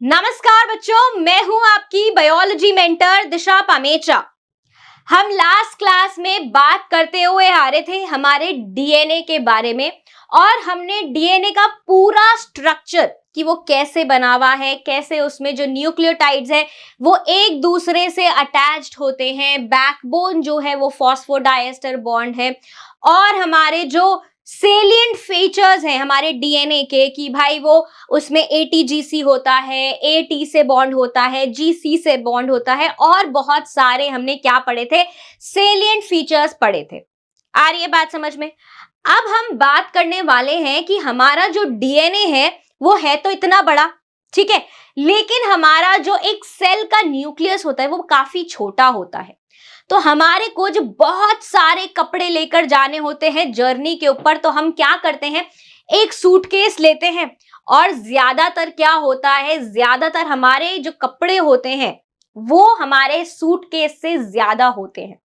नमस्कार बच्चों, मैं हूं आपकी बायोलॉजी मेंटर दिशा पामेचा। हम लास्ट क्लास में बात करते हुए आ रहे थे हमारे डीएनए के बारे में और हमने डीएनए का पूरा स्ट्रक्चर कि वो कैसे बना हुआ है, कैसे उसमें जो न्यूक्लियोटाइड्स है वो एक दूसरे से अटैच्ड होते हैं, बैकबोन जो है वो फॉस्फोडाइएस्टर बॉन्ड है और हमारे जो सेलिएंट फीचर्स हैं हमारे डीएनए के कि भाई वो उसमें एटीजीसी होता है, एटी से बॉन्ड होता है, जीसी से बॉन्ड होता है और बहुत सारे हमने क्या पढ़े थे, सेलिएंट फीचर्स पढ़े थे। आ रही है बात समझ में? अब हम बात करने वाले हैं कि हमारा जो डीएनए है वो है तो इतना बड़ा, ठीक है, लेकिन हमारा जो एक सेल का न्यूक्लियस होता है वो काफी छोटा होता है। तो हमारे को जो बहुत सारे कपड़े लेकर जाने होते हैं जर्नी के ऊपर, तो हम क्या करते हैं, एक सूटकेस लेते हैं और ज्यादातर क्या होता है, ज्यादातर हमारे जो कपड़े होते हैं वो हमारे सूटकेस से ज्यादा होते हैं,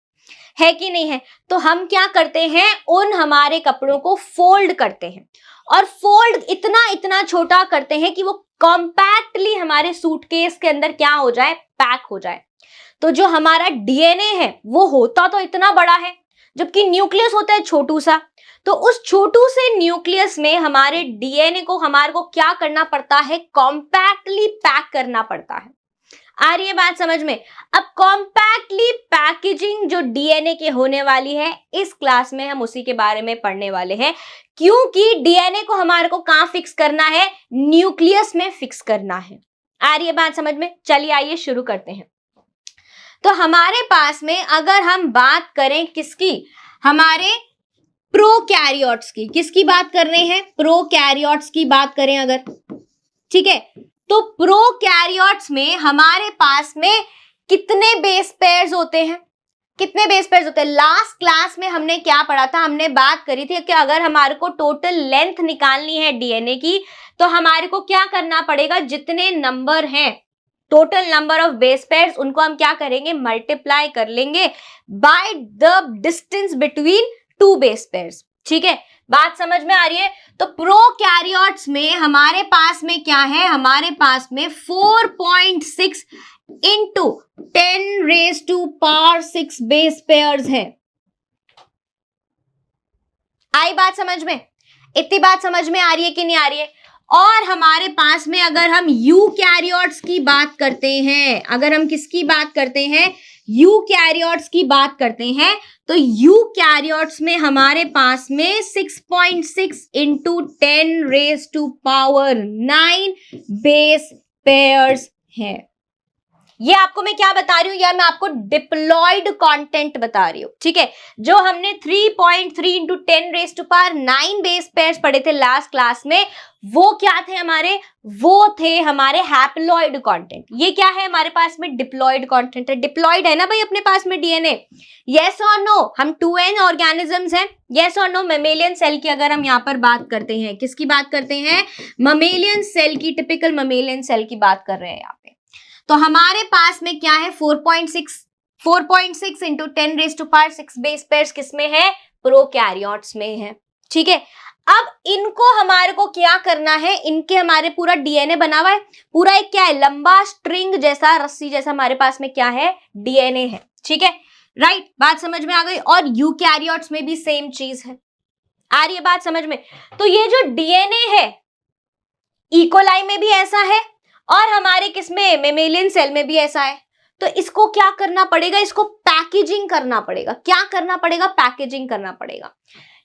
है कि नहीं है? तो हम क्या करते हैं, उन हमारे कपड़ों को फोल्ड करते हैं और फोल्ड इतना इतना छोटा करते हैं कि वो कॉम्पैक्टली हमारे सूटकेस के अंदर क्या हो जाए, पैक हो जाए। तो जो हमारा डीएनए है वो होता तो इतना बड़ा है, जबकि न्यूक्लियस होता है छोटू सा। तो उस छोटू से न्यूक्लियस में हमारे डीएनए को हमारे को क्या करना पड़ता है, कॉम्पैक्टली पैक करना पड़ता है। आ रही है बात समझ में? अब कॉम्पैक्टली पैकेजिंग जो डीएनए के होने वाली है, इस क्लास में हम उसी के बारे में पढ़ने वाले हैं, क्योंकि डीएनए को हमारे को कहां फिक्स करना है, न्यूक्लियस में फिक्स करना है। आ रही है बात समझ में? चलिए आइए शुरू करते हैं। तो हमारे पास में अगर हम बात करें किसकी, हमारे प्रोकैरियोट्स की, किसकी बात कर रहे हैं, प्रोकैरियोट्स की बात करें अगर, ठीक है, तो प्रोकैरियोट्स में हमारे पास में कितने बेस पेयर्स होते हैं, कितने बेस पेयर्स होते हैं? लास्ट क्लास में हमने क्या पढ़ा था, हमने बात करी थी कि अगर हमारे को टोटल लेंथ निकालनी है डीएनए की, तो हमारे को क्या करना पड़ेगा, जितने नंबर हैं, total number of base pairs, उनको हम क्या करेंगे, मल्टीप्लाई कर लेंगे by the distance between to base pairs. ठीक है, बात समझ में आ रही है? तो प्रोकैरियोट्स में हमारे पास में क्या है, हमारे पास में 4.6 इंटू 10⁻⁶ बेस पेयर्स है। आई बात समझ में? इतनी बात समझ में आ रही है कि नहीं आ रही है? और हमारे पास में अगर हम यूकैरियोट्स की बात करते हैं, अगर हम किसकी बात करते हैं, यूकैरियोट्स की बात करते हैं, तो यूकैरियोट्स में हमारे पास में 6.6 इंटू 10⁻⁹ बेस पेयर्स है। ये आपको मैं क्या बता रही हूं, या मैं आपको डिप्लॉयड कंटेंट बता रही हूं, ठीक है। जो हमने 3.3 इंटू 10⁻⁹ बेस पेयर्स पढ़े थे लास्ट क्लास में, वो क्या थे हमारे, वो थे हमारे हैप्लॉयड कंटेंट। ये क्या है हमारे पास में, डिप्लॉयड कंटेंट है। डिप्लॉयड है ना भाई अपने पास में डीएनए, यस और नो? हम 2n ऑर्गेनिजम्स हैं, यस और नो? मेमेलियन सेल की अगर हम यहाँ पर बात करते हैं, किसकी बात करते हैं, ममेलियन सेल की, टिपिकल ममेलियन सेल की बात कर रहे हैं यहाँ पे। तो हमारे पास में क्या है, 4.6 इंटू 10⁻⁶ बेस पेयर्स किसमें है, प्रोकैरियोट्स में है। ठीक है, अब इनको हमारे को क्या करना है, इनके हमारे पूरा डीएनए बना हुआ है, पूरा एक क्या है, लंबा स्ट्रिंग जैसा, रस्सी जैसा हमारे पास में क्या है, डीएनए है। ठीक है, राइट, बात समझ में आ गई? और यूकैरियोट्स में भी सेम चीज है। आ रही है बात समझ में? तो ये जो डीएनए है, इकोलाई में भी ऐसा है और हमारे किसमें, मेमेलियन सेल में भी ऐसा है। तो इसको क्या करना पड़ेगा, इसको पैकेजिंग करना पड़ेगा। क्या करना पड़ेगा, पैकेजिंग करना पड़ेगा।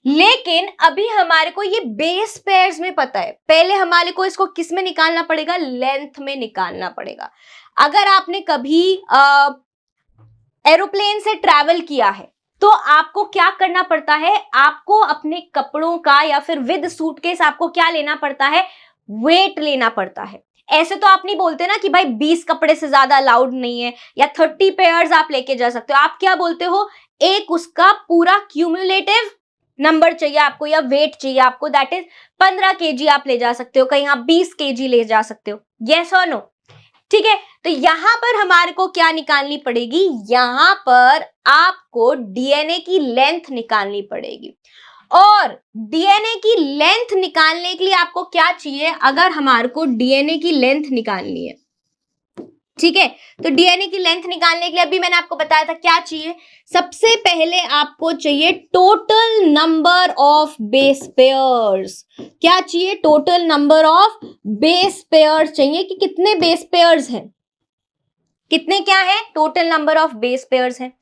लेकिन अभी हमारे को ये बेस पेयर्स में पता है, पहले हमारे को इसको किस में निकालना पड़ेगा, लेंथ में निकालना पड़ेगा। अगर आपने कभी एरोप्लेन से ट्रैवल किया है तो आपको क्या करना पड़ता है, आपको अपने कपड़ों का या फिर विद सूटकेस आपको क्या लेना पड़ता है, वेट लेना पड़ता है। ऐसे तो आप नहीं बोलते ना कि भाई 20 कपड़े से ज्यादा अलाउड नहीं है, या 30 पेयर्स आप लेके जा सकते हो। आप क्या बोलते हो, एक उसका पूरा क्यूमुलेटिव नंबर चाहिए आपको, या वेट चाहिए आपको, दैट इज 15 केजी आप ले जा सकते हो, कहीं आप 20 केजी ले जा सकते हो, यस और नो? ठीक है, तो यहां पर हमारे को क्या निकालनी पड़ेगी, यहां पर आपको डीएनए की लेंथ निकालनी पड़ेगी। और डीएनए की लेंथ निकालने के लिए आपको क्या चाहिए? अगर हमारे को डीएनए की लेंथ निकालनी है, ठीक है, तो डीएनए की लेंथ निकालने के लिए अभी मैंने आपको बताया था क्या चाहिए। सबसे पहले आपको चाहिए total number of base pairs. क्या चाहिए? Total number of base pairs चाहिए कि कितने बेस पेयर्स हैं, कितने क्या है, total number of base pairs हैं।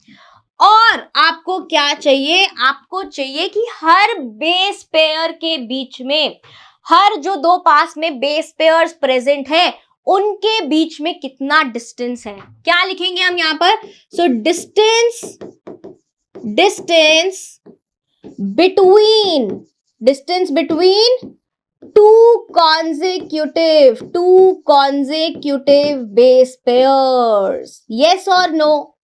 और आपको क्या चाहिए? आपको चाहिए कि हर बेस पेयर के बीच में, हर जो दो पास में बेस पेयर्स प्रेजेंट है उनके बीच में कितना डिस्टेंस है। क्या लिखेंगे हम यहां पर? So distance between two consecutive base pairs. Yes or no?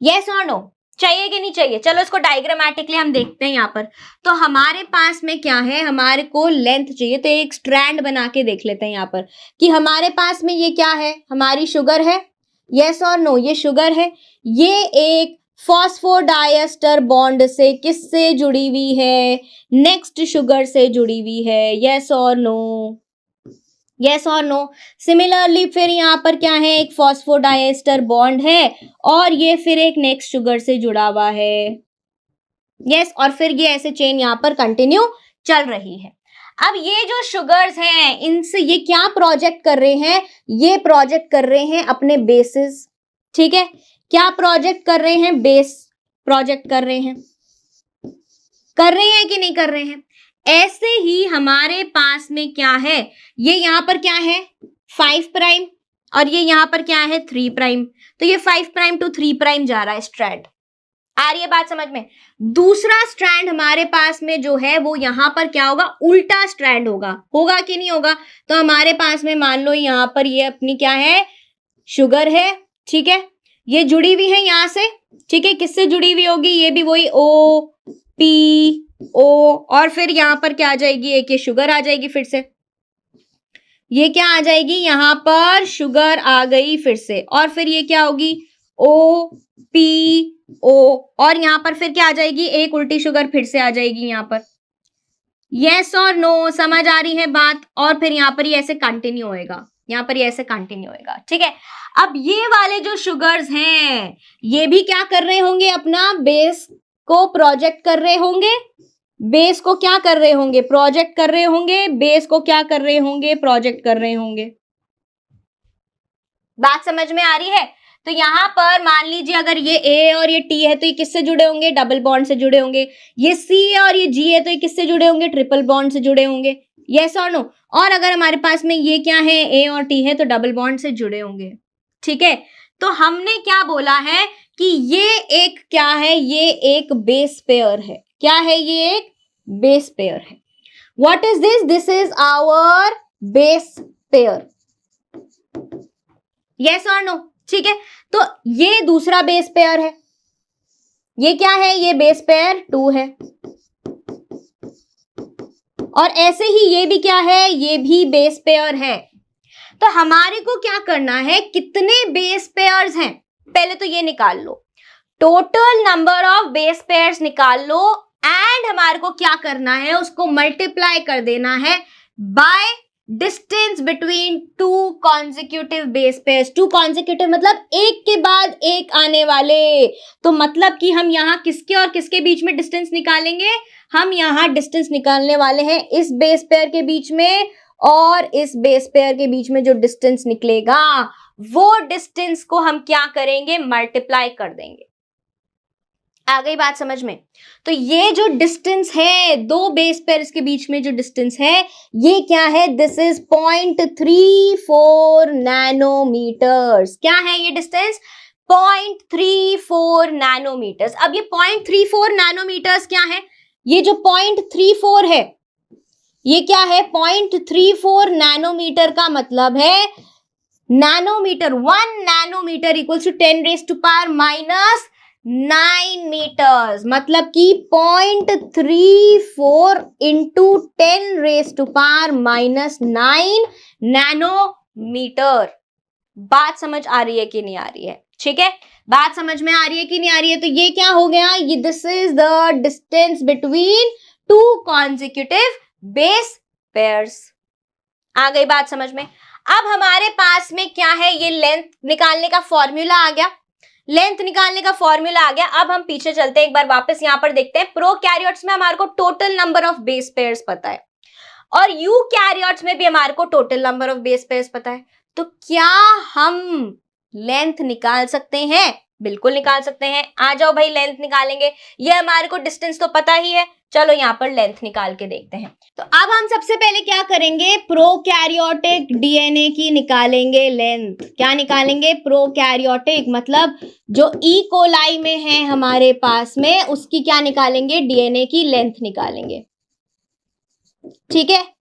Yes or no? चाहिए कि नहीं चाहिए? चलो इसको डायग्रामेटिकली हम देखते हैं यहाँ पर। तो हमारे पास में क्या है, हमारे को लेंथ चाहिए, तो एक स्ट्रैंड बना के देख लेते हैं यहाँ पर कि हमारे पास में ये क्या है, हमारी शुगर है। यस और नो? ये शुगर है। ये एक फॉस्फोडाइएस्टर बॉन्ड से किससे जुड़ी हुई है? नेक्स्ट शुगर से जुड़ी हुई है। यस और नो? यस और नो? सिमिलरली फिर यहाँ पर क्या है, एक फॉस्फोडाइएस्टर बॉन्ड है और ये फिर एक नेक्स्ट शुगर से जुड़ा हुआ है। यस, और फिर ये ऐसे चेन यहाँ पर कंटिन्यू चल रही है। अब ये जो शुगर्स हैं इनसे ये क्या प्रोजेक्ट कर रहे हैं? ये प्रोजेक्ट कर रहे हैं अपने बेसिस। ठीक है, क्या प्रोजेक्ट कर रहे हैं? बेस प्रोजेक्ट कर रहे हैं। कर रहे हैं कि नहीं कर रहे हैं? ऐसे ही हमारे पास में क्या है, ये यहां पर क्या है 5 प्राइम और ये यहां पर क्या है 3 प्राइम। तो ये 5 प्राइम टू 3 प्राइम जा रहा है स्ट्रैंड। आ रही है बात समझ में? दूसरा स्ट्रैंड हमारे पास में जो है वो यहां पर क्या होगा, उल्टा स्ट्रैंड होगा। होगा कि नहीं होगा? तो हमारे पास में मान लो यहां पर ये अपनी क्या है, शुगर है। ठीक है, ये जुड़ी हुई है यहां से। ठीक है, किससे जुड़ी हुई होगी? ये भी वही ओ पी ओ, और फिर यहां पर क्या आ जाएगी, एक ये शुगर आ जाएगी। फिर से ये क्या आ जाएगी, यहां पर शुगर आ गई फिर से, और फिर ये क्या होगी ओ पी ओ, और यहां पर फिर क्या आ जाएगी, एक उल्टी शुगर फिर से आ जाएगी यहां पर। यस और नो? समझ आ रही है बात? और फिर यहां पर ये ऐसे कंटिन्यू होएगा, यहां पर ये ऐसे कंटिन्यू होएगा। ठीक है, अब ये वाले जो शुगर्स हैं ये भी क्या कर रहे होंगे, अपना बेस को प्रोजेक्ट कर रहे होंगे। बेस को क्या कर रहे होंगे, प्रोजेक्ट कर रहे होंगे। बेस को क्या कर रहे होंगे, प्रोजेक्ट कर रहे होंगे। बात समझ में आ रही है? तो यहां पर मान लीजिए अगर ये ए और ये टी है तो ये किससे जुड़े होंगे, डबल बॉन्ड से जुड़े होंगे। ये सी है और ये जी है तो ये किससे जुड़े होंगे, ट्रिपल बॉन्ड से जुड़े होंगे। यस और नो? और अगर हमारे पास में ये क्या है, ए और टी है, तो डबल बॉन्ड से जुड़े होंगे। ठीक है, तो हमने क्या बोला है कि ये एक क्या है, ये एक बेस पेयर है। क्या है? ये एक बेस पेयर है। What is this? This is our base pair. Yes और नो? ठीक है, तो ये दूसरा बेस पेयर है। ये क्या है, ये बेस पेयर 2 है। और ऐसे ही ये भी क्या है, ये भी बेस पेयर है। तो हमारे को क्या करना है, कितने बेस पेयर्स हैं पहले तो ये निकाल लो, total number of base pairs निकाल लो, एंड हमारे को क्या करना है, उसको मल्टीप्लाई कर देना है bye distance between two consecutive base pairs. Two consecutive मतलब एक के बाद एक आने वाले। तो मतलब कि हम यहां किसके और किसके बीच में डिस्टेंस निकालेंगे, हम यहां डिस्टेंस निकालने वाले हैं इस बेस पेयर के बीच में और इस बेस पेयर के बीच में जो डिस्टेंस निकलेगा वो डिस्टेंस को हम क्या करेंगे, मल्टीप्लाई कर देंगे। आ गई बात समझ में? तो ये जो डिस्टेंस है दो बेस पेयर्स के बीच में जो डिस्टेंस है ये क्या है, दिस इज 0.34 नैनोमीटर्स। क्या है ये डिस्टेंस, 0.34 नैनोमीटर्स। अब ये 0.34 नैनोमीटर्स क्या है, ये जो 0.34 है ये क्या है, 0.34 नैनोमीटर का मतलब है nanometre, 1 nanometre equals to 10⁻⁻9 metres. मतलब कि 0.34 इंटू 10⁻⁻9 नैनोमीटर। बात समझ आ रही है कि नहीं आ रही है? ठीक है, बात समझ में आ रही है कि नहीं आ रही है? तो ये क्या हो गया, ये this is the distance between two consecutive base pairs. आ गई बात समझ में? अब हमारे पास में क्या है, ये लेंथ निकालने का फॉर्मूला आ गया, लेंथ निकालने का फॉर्मूला आ गया। अब हम पीछे चलते हैं, एक बार वापस यहां पर देखते हैं। प्रोकैरियोट्स में हमारे को total number of base pairs पता है और यूकैरियोट्स में भी हमारे को total number of base pairs पता है। तो क्या हम लेंथ निकाल सकते हैं? बिल्कुल निकाल सकते हैं। आ जाओ भाई, लेंथ निकालेंगे। ये हमारे को डिस्टेंस तो पता ही है, चलो यहां पर लेंथ निकाल के देखते हैं। तो अब हम सबसे पहले क्या करेंगे, प्रोकैरियोटिक डीएनए की निकालेंगे लेंथ। क्या निकालेंगे? प्रोकैरियोटिक मतलब जो ई कोलाई में है हमारे पास में, उसकी क्या निकालेंगे, डीएनए की लेंथ निकालेंगे। ठीक है,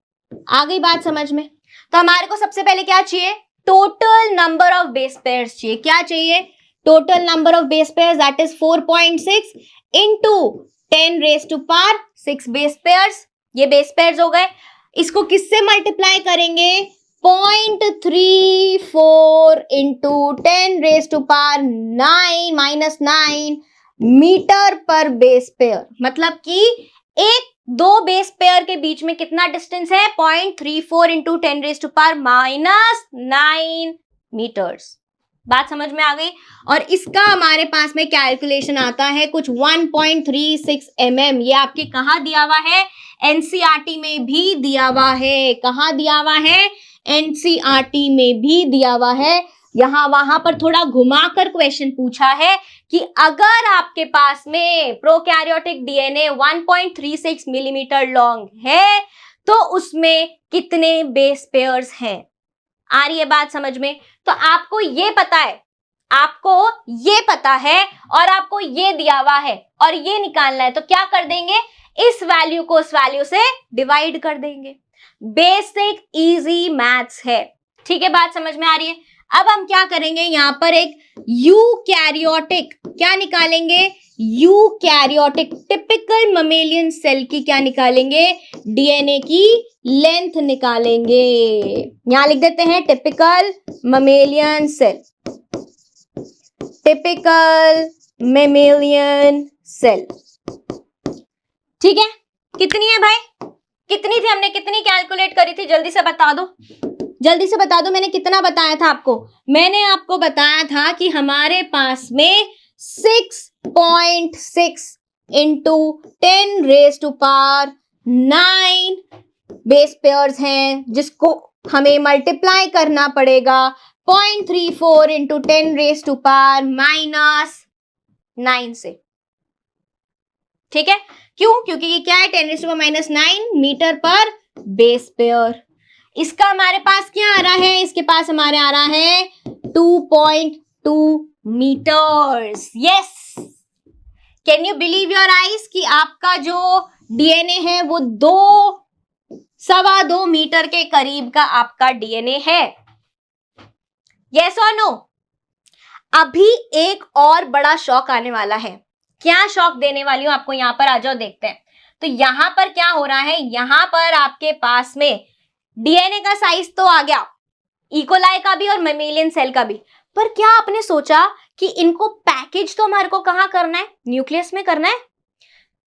आ गई बात समझ में? तो हमारे को सबसे पहले क्या चाहिए, total number of base pairs चाहिए। क्या चाहिए? Total number of base pairs, that is 4.6 into 10 raise to power 6 base pairs. ये बेस पेयर्स हो गए। इसको किससे मल्टीप्लाई करेंगे? 0.34 into 10 raise to power 9 metre per base pair. मतलब कि एक दो बेस पेयर के बीच में कितना डिस्टेंस है? 0.34 into 10 raise to power -9 metres. बात समझ में आ गई? और इसका हमारे पास में कैलकुलेशन आता है कुछ 1.36 mm। ये आपके कहाँ दिया हुआ है? एनसीईआरटी में भी दिया हुआ है। कहाँ दिया हुआ है? एनसीईआरटी में भी दिया हुआ है। यहां वहां पर थोड़ा घुमाकर क्वेश्चन पूछा है कि अगर आपके पास में प्रोकैरियोटिक डीएनए 1.36 मिलीमीटर लॉन्ग है तो उसमें कितने बेस पेयर्स हैं। आ रही है बात समझ में? तो आपको ये पता है, आपको ये पता है और आपको ये दिया हुआ है और ये निकालना है, तो क्या कर देंगे, इस वैल्यू को उस वैल्यू से डिवाइड कर देंगे। बेसिक इजी मैथ्स है। ठीक है, बात समझ में आ रही है? अब हम क्या करेंगे, यहां पर एक यूकैरियोटिक क्या निकालेंगे, यूकैरियोटिक टिपिकल ममेलियन सेल की क्या निकालेंगे, डीएनए की लेंथ निकालेंगे। यहां लिख देते हैं typical mammalian cell, typical mammalian cell. ठीक है, कितनी है भाई, कितनी थी, हमने कितनी कैलकुलेट करी थी, जल्दी से बता दो, जल्दी से बता दो। मैंने कितना बताया था आपको? मैंने आपको बताया था कि हमारे पास में 6.6 into 10 raise to power 9 base pairs हैं, जिसको हमें मल्टीप्लाई करना पड़ेगा 0.34 इंटू 10 रेज टू पावर -9 से। ठीक है, क्यों? क्योंकि ये क्या है, 10 raise to power -9 metre per base pair. इसका हमारे पास क्या आ रहा है, इसके पास हमारे आ रहा है 2.2 metres. Yes, can you believe your eyes कि आपका जो डीएनए है वो 2.25 मीटर के करीब का आपका डीएनए है। यस और नो? अभी एक और बड़ा शॉक आने वाला है। क्या शॉक देने वाली हूं आपको, यहां पर आ जाओ देखते हैं। तो यहां पर क्या हो रहा है, यहां पर आपके पास में डीएनए का साइज तो आ गया, इकोलाई का भी और मेमेलियन सेल का भी, पर क्या आपने सोचा कि इनको पैकेज तो हमारे को कहां करना है, न्यूक्लियस में करना है।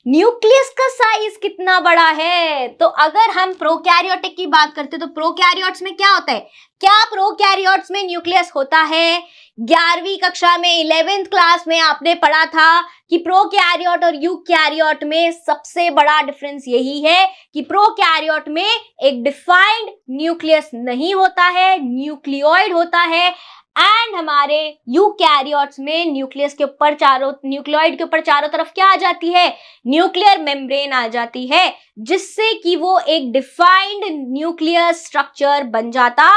न्यूक्लियस का साइज कितना बड़ा है? तो अगर हम प्रोकैरियोटिक की बात करते हैं तो प्रोकैरियोट्स में क्या होता है, क्या प्रोकैरियोट्स में न्यूक्लियस होता है? 11वीं कक्षा में 11th क्लास में आपने पढ़ा था कि प्रोकैरियोट और यूकैरियोट में सबसे बड़ा डिफरेंस यही है कि प्रोकैरियोट में एक डिफाइंड न्यूक्लियस नहीं होता है, न्यूक्लियोइड होता है, एंड हमारे यूकैरियोट्स में न्यूक्लियस के ऊपर न्यूक्लियोइड के ऊपर चारों तरफ क्या आ जाती है, न्यूक्लियर मेम्ब्रेन आ जाती है, जिससे कि वो एक डिफाइंड न्यूक्लियर स्ट्रक्चर बन जाता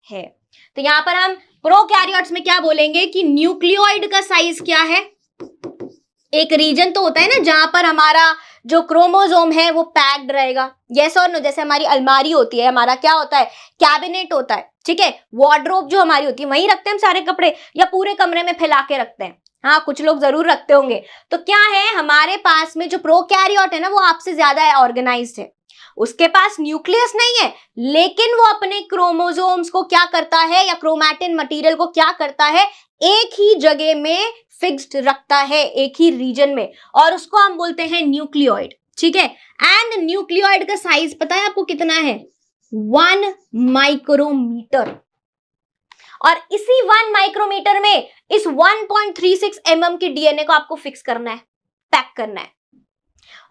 है। तो यहां पर हम प्रोकैरियोट्स में क्या बोलेंगे कि न्यूक्लियोइड का साइज क्या है, एक रीजन तो होता है ना जहां पर हमारा जो क्रोमोसोम है वो पैक्ड रहेगा। यस और नो? जैसे हमारी अलमारी होती है, हमारा क्या होता है, कैबिनेट होता है, ठीक है, वार्डरोब जो हमारी होती है, वहीं रखते हैं हम सारे कपड़े या पूरे कमरे में फैला के रखते हैं? हाँ, कुछ लोग जरूर रखते होंगे। तो क्या है, हमारे पास में जो प्रोकैरियोट है ना वो आपसे ज्यादा ऑर्गेनाइज्ड है। उसके पास न्यूक्लियस नहीं है, लेकिन वो अपने क्रोमोसोम्स को क्या करता है, या क्रोमैटिन मटेरियल को क्या करता है, एक ही जगह में फिक्स्ड रखता है, एक ही रीजन में, और उसको हम बोलते हैं न्यूक्लियोइड। ठीक है, एंड न्यूक्लियोइड का साइज पता है आपको कितना है? 1 माइक्रोमीटर। और इसी 1 माइक्रोमीटर में इस 1.36 mm की डीएनए को आपको फिक्स करना है, पैक करना है।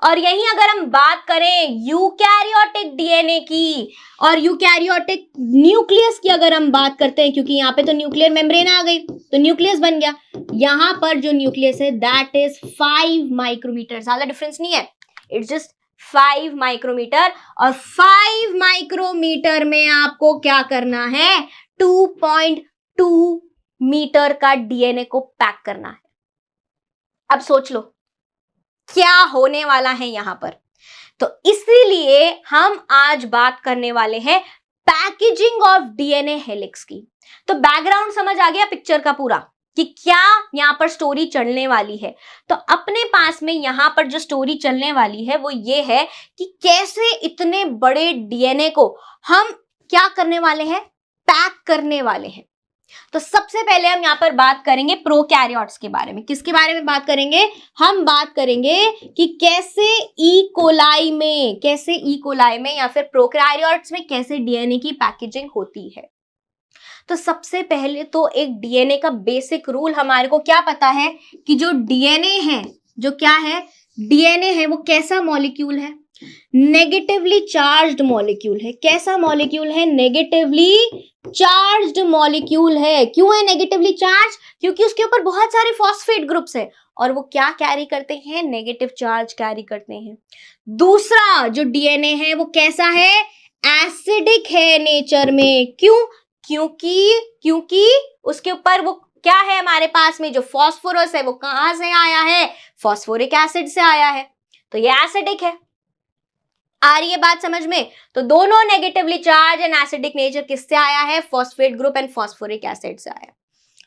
और यहीं अगर हम बात करें यूकैरियोटिक डीएनए की और यूकैरियोटिक न्यूक्लियस की, अगर हम बात करते हैं, क्योंकि यहाँ पे तो न्यूक्लियर मेम्ब्रेन आ गई तो न्यूक्लियस बन गया, यहाँ पर जो न्यूक्लियस है दैट इज 5 माइक्रोमीटर, ज्यादा डिफरेंस नहीं है, इट्स जस्ट 5 माइक्रोमीटर। और 5 माइक्रोमीटर में आपको क्या करना है, 2.2 मीटर का डीएनए को पैक करना है। अब सोच लो क्या होने वाला है यहां पर। तो इसीलिए हम आज बात करने वाले हैं पैकेजिंग ऑफ डीएनए हेलिक्स की। तो बैकग्राउंड समझ आ गया पिक्चर का पूरा कि क्या यहां पर स्टोरी चलने वाली है। तो अपने पास में यहां पर जो स्टोरी चलने वाली है वो ये है कि कैसे इतने बड़े डीएनए को हम क्या करने वाले हैं, पैक करने वाले हैं। तो सबसे पहले हम यहाँ पर बात करेंगे प्रोकैरियोट्स के बारे में। किसके बारे में बात करेंगे? हम बात करेंगे कि कैसे ई कोलाई में या फिर प्रोकैरियोट्स में कैसे डीएनए की पैकेजिंग होती है। तो सबसे पहले तो एक डीएनए का बेसिक रूल हमारे को क्या पता है कि जो डीएनए है, जो क्या है, डीएनए है वो कैसा मॉलिक्यूल है, नेगेटिवली चार्ज्ड मॉलिक्यूल है। कैसा मॉलिक्यूल है? नेगेटिवली चार्ज्ड मॉलिक्यूल है। क्यों है नेगेटिवली चार्ज? क्योंकि उसके ऊपर बहुत सारे फॉस्फेट ग्रुप्स है और वो क्या कैरी करते हैं, नेगेटिव चार्ज कैरी करते हैं। दूसरा जो डीएनए है वो कैसा है, एसिडिक है नेचर में। क्यों? क्योंकि उसके ऊपर वो क्या है, हमारे पास में जो फॉस्फोरस है वो कहां से आया है, फॉस्फोरिक एसिड से आया है, तो ये एसिडिक है। आ रही है बात समझ में? तो दोनों negatively charge and acidic nature किससे आया है, phosphate group and phosphoric acid से आया।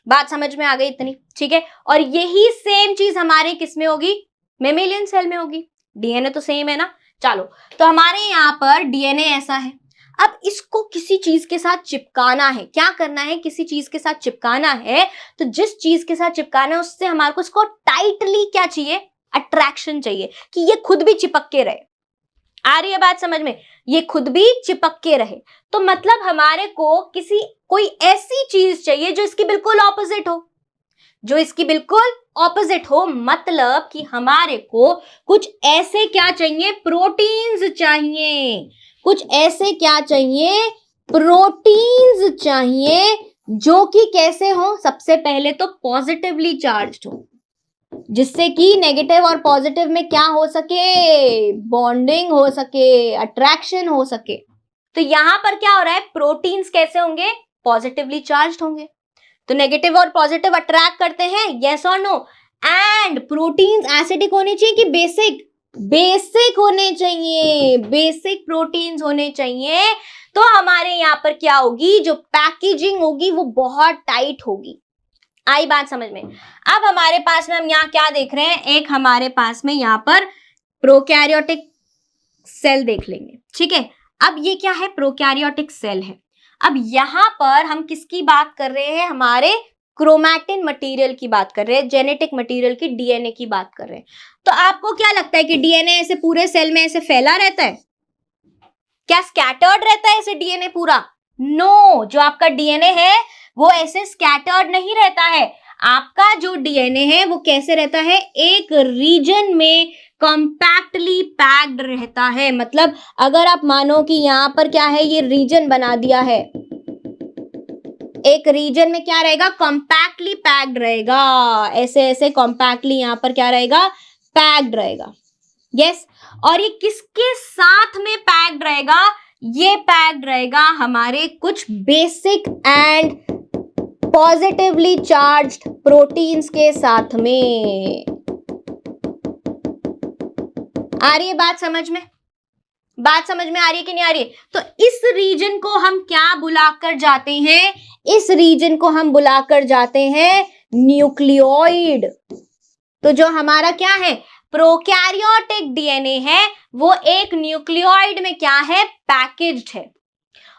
बात समझ में आ गई इतनी? ठीक है, और यही सेम चीज हमारे किसमें होगी, मेमेलियन सेल में होगी। डीएनए तो सेम है ना। चलो, तो हमारे यहाँ पर डीएनए ऐसा है। अब इसको किसी चीज के साथ चिपकाना है। क्या करना है, किसी चीज के साथ चिपकाना है। तो जिस चीज के साथ चिपकाना है उससे हमारे को इसको टाइटली क्या चाहिए, अट्रैक्शन चाहिए, कि ये खुद भी चिपक के रहे। आ रही है बात समझ में? ये खुद भी चिपक के रहे। तो मतलब हमारे को कोई ऐसी चीज चाहिए जो इसकी बिल्कुल ऑपोजिट हो, मतलब कि हमारे को कुछ ऐसे क्या चाहिए, प्रोटीन्स चाहिए। कुछ ऐसे क्या चाहिए, प्रोटीन्स चाहिए, जो कि कैसे हो, सबसे पहले तो पॉजिटिवली चार्ज्ड हो, जिससे कि नेगेटिव और पॉजिटिव में क्या हो सके, बॉन्डिंग हो सके, अट्रैक्शन हो सके। तो यहां पर क्या हो रहा है, प्रोटीन्स कैसे होंगे, पॉजिटिवली चार्ज्ड होंगे। तो नेगेटिव और पॉजिटिव अट्रैक्ट करते हैं, यस और नो। एंड प्रोटीन्स एसिडिक होने चाहिए कि बेसिक होने चाहिए, बेसिक प्रोटीन्स होने चाहिए। तो हमारे यहाँ पर क्या होगी, जो पैकेजिंग होगी वो बहुत टाइट होगी। आई बात समझ में? अब हमारे पास में हम यहाँ क्या देख रहे हैं, एक हमारे पास में यहाँ पर प्रोकैरियोटिक सेल देख लेंगे। ठीक है, अब ये क्या है, प्रोकैरियोटिक सेल है। अब यहाँ पर हम किसकी बात कर रहे हैं, हमारे क्रोमैटिन मटेरियल की बात कर रहे हैं, जेनेटिक मटेरियल की, डीएनए की बात कर रहे हैं। तो आपको क्या लगता है कि डीएनए ऐसे पूरे सेल में ऐसे फैला रहता है क्या, स्कैटर्ड रहता है ऐसे डीएनए पूरा? नो, जो आपका डीएनए है वो ऐसे स्कैटर्ड नहीं रहता है। आपका जो डीएनए है वो कैसे रहता है, एक रीजन में कॉम्पैक्टली पैक्ड रहता है। मतलब अगर आप मानो कि यहाँ पर क्या है, ये रीजन बना दिया है, एक रीजन में क्या रहेगा, कॉम्पैक्टली पैक्ड रहेगा, ऐसे ऐसे कॉम्पैक्टली यहाँ पर क्या रहेगा, पैक्ड रहेगा। यस, और ये किसके साथ में पैक्ड रहेगा, ये पैक्ड रहेगा हमारे कुछ basic and positively charged proteins के साथ में। आ रही है बात समझ में? बात समझ में आ रही है कि नहीं आ रही है? तो इस रीजन को हम क्या बुलाकर जाते हैं, इस रीजन को हम बुलाकर जाते हैं न्यूक्लियोइड। तो जो हमारा क्या है, प्रोकैरियोटिक डीएनए है वो एक न्यूक्लियोइड में क्या है, पैकेज्ड है।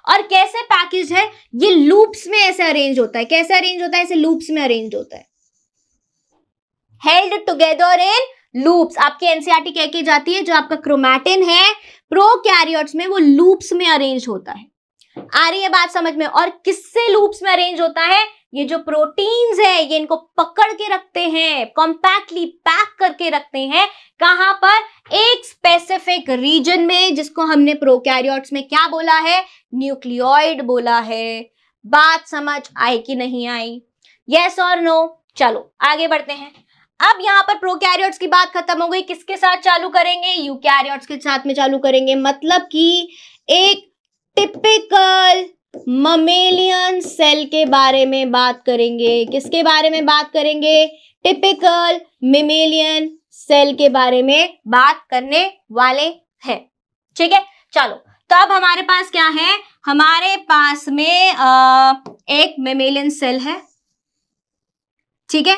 और कैसे पैकेज है, ये लूप्स में ऐसे अरेंज होता है। कैसे अरेंज होता है, ऐसे लूप्स में अरेंज होता है, हेल्ड टुगेदर इन लूप्स। आपकी एनसीईआरटी कह के जाती है जो आपका क्रोमैटिन है प्रोकैरियोट्स में वो लूप्स में अरेंज होता है। आ रही है बात समझ में। और किससे लूप्स में अरेंज होता है, ये जो प्रोटीन्स है ये इनको पकड़ के रखते हैं, कॉम्पैक्टली पैक करके रखते हैं। कहां पर, एक स्पेसिफिक रीजन में, जिसको हमने प्रोकैरियोट्स में क्या बोला है, न्यूक्लियोइड बोला है। बात समझ आई कि नहीं आई, यस और नो। चलो आगे बढ़ते हैं। अब यहां पर प्रोकैरियोट्स की बात खत्म हो गई, किसके साथ चालू करेंगे, यूकैरियोट्स के साथ में चालू करेंगे। मतलब कि एक टिपिकल ममेलियन सेल के बारे में बात करेंगे। किसके बारे में बात करेंगे, टिपिकल मेमेलियन सेल के बारे में बात करने वाले हैं। ठीक है, चलो तो अब हमारे पास क्या है, हमारे पास में एक मेमेलियन सेल है, ठीक है।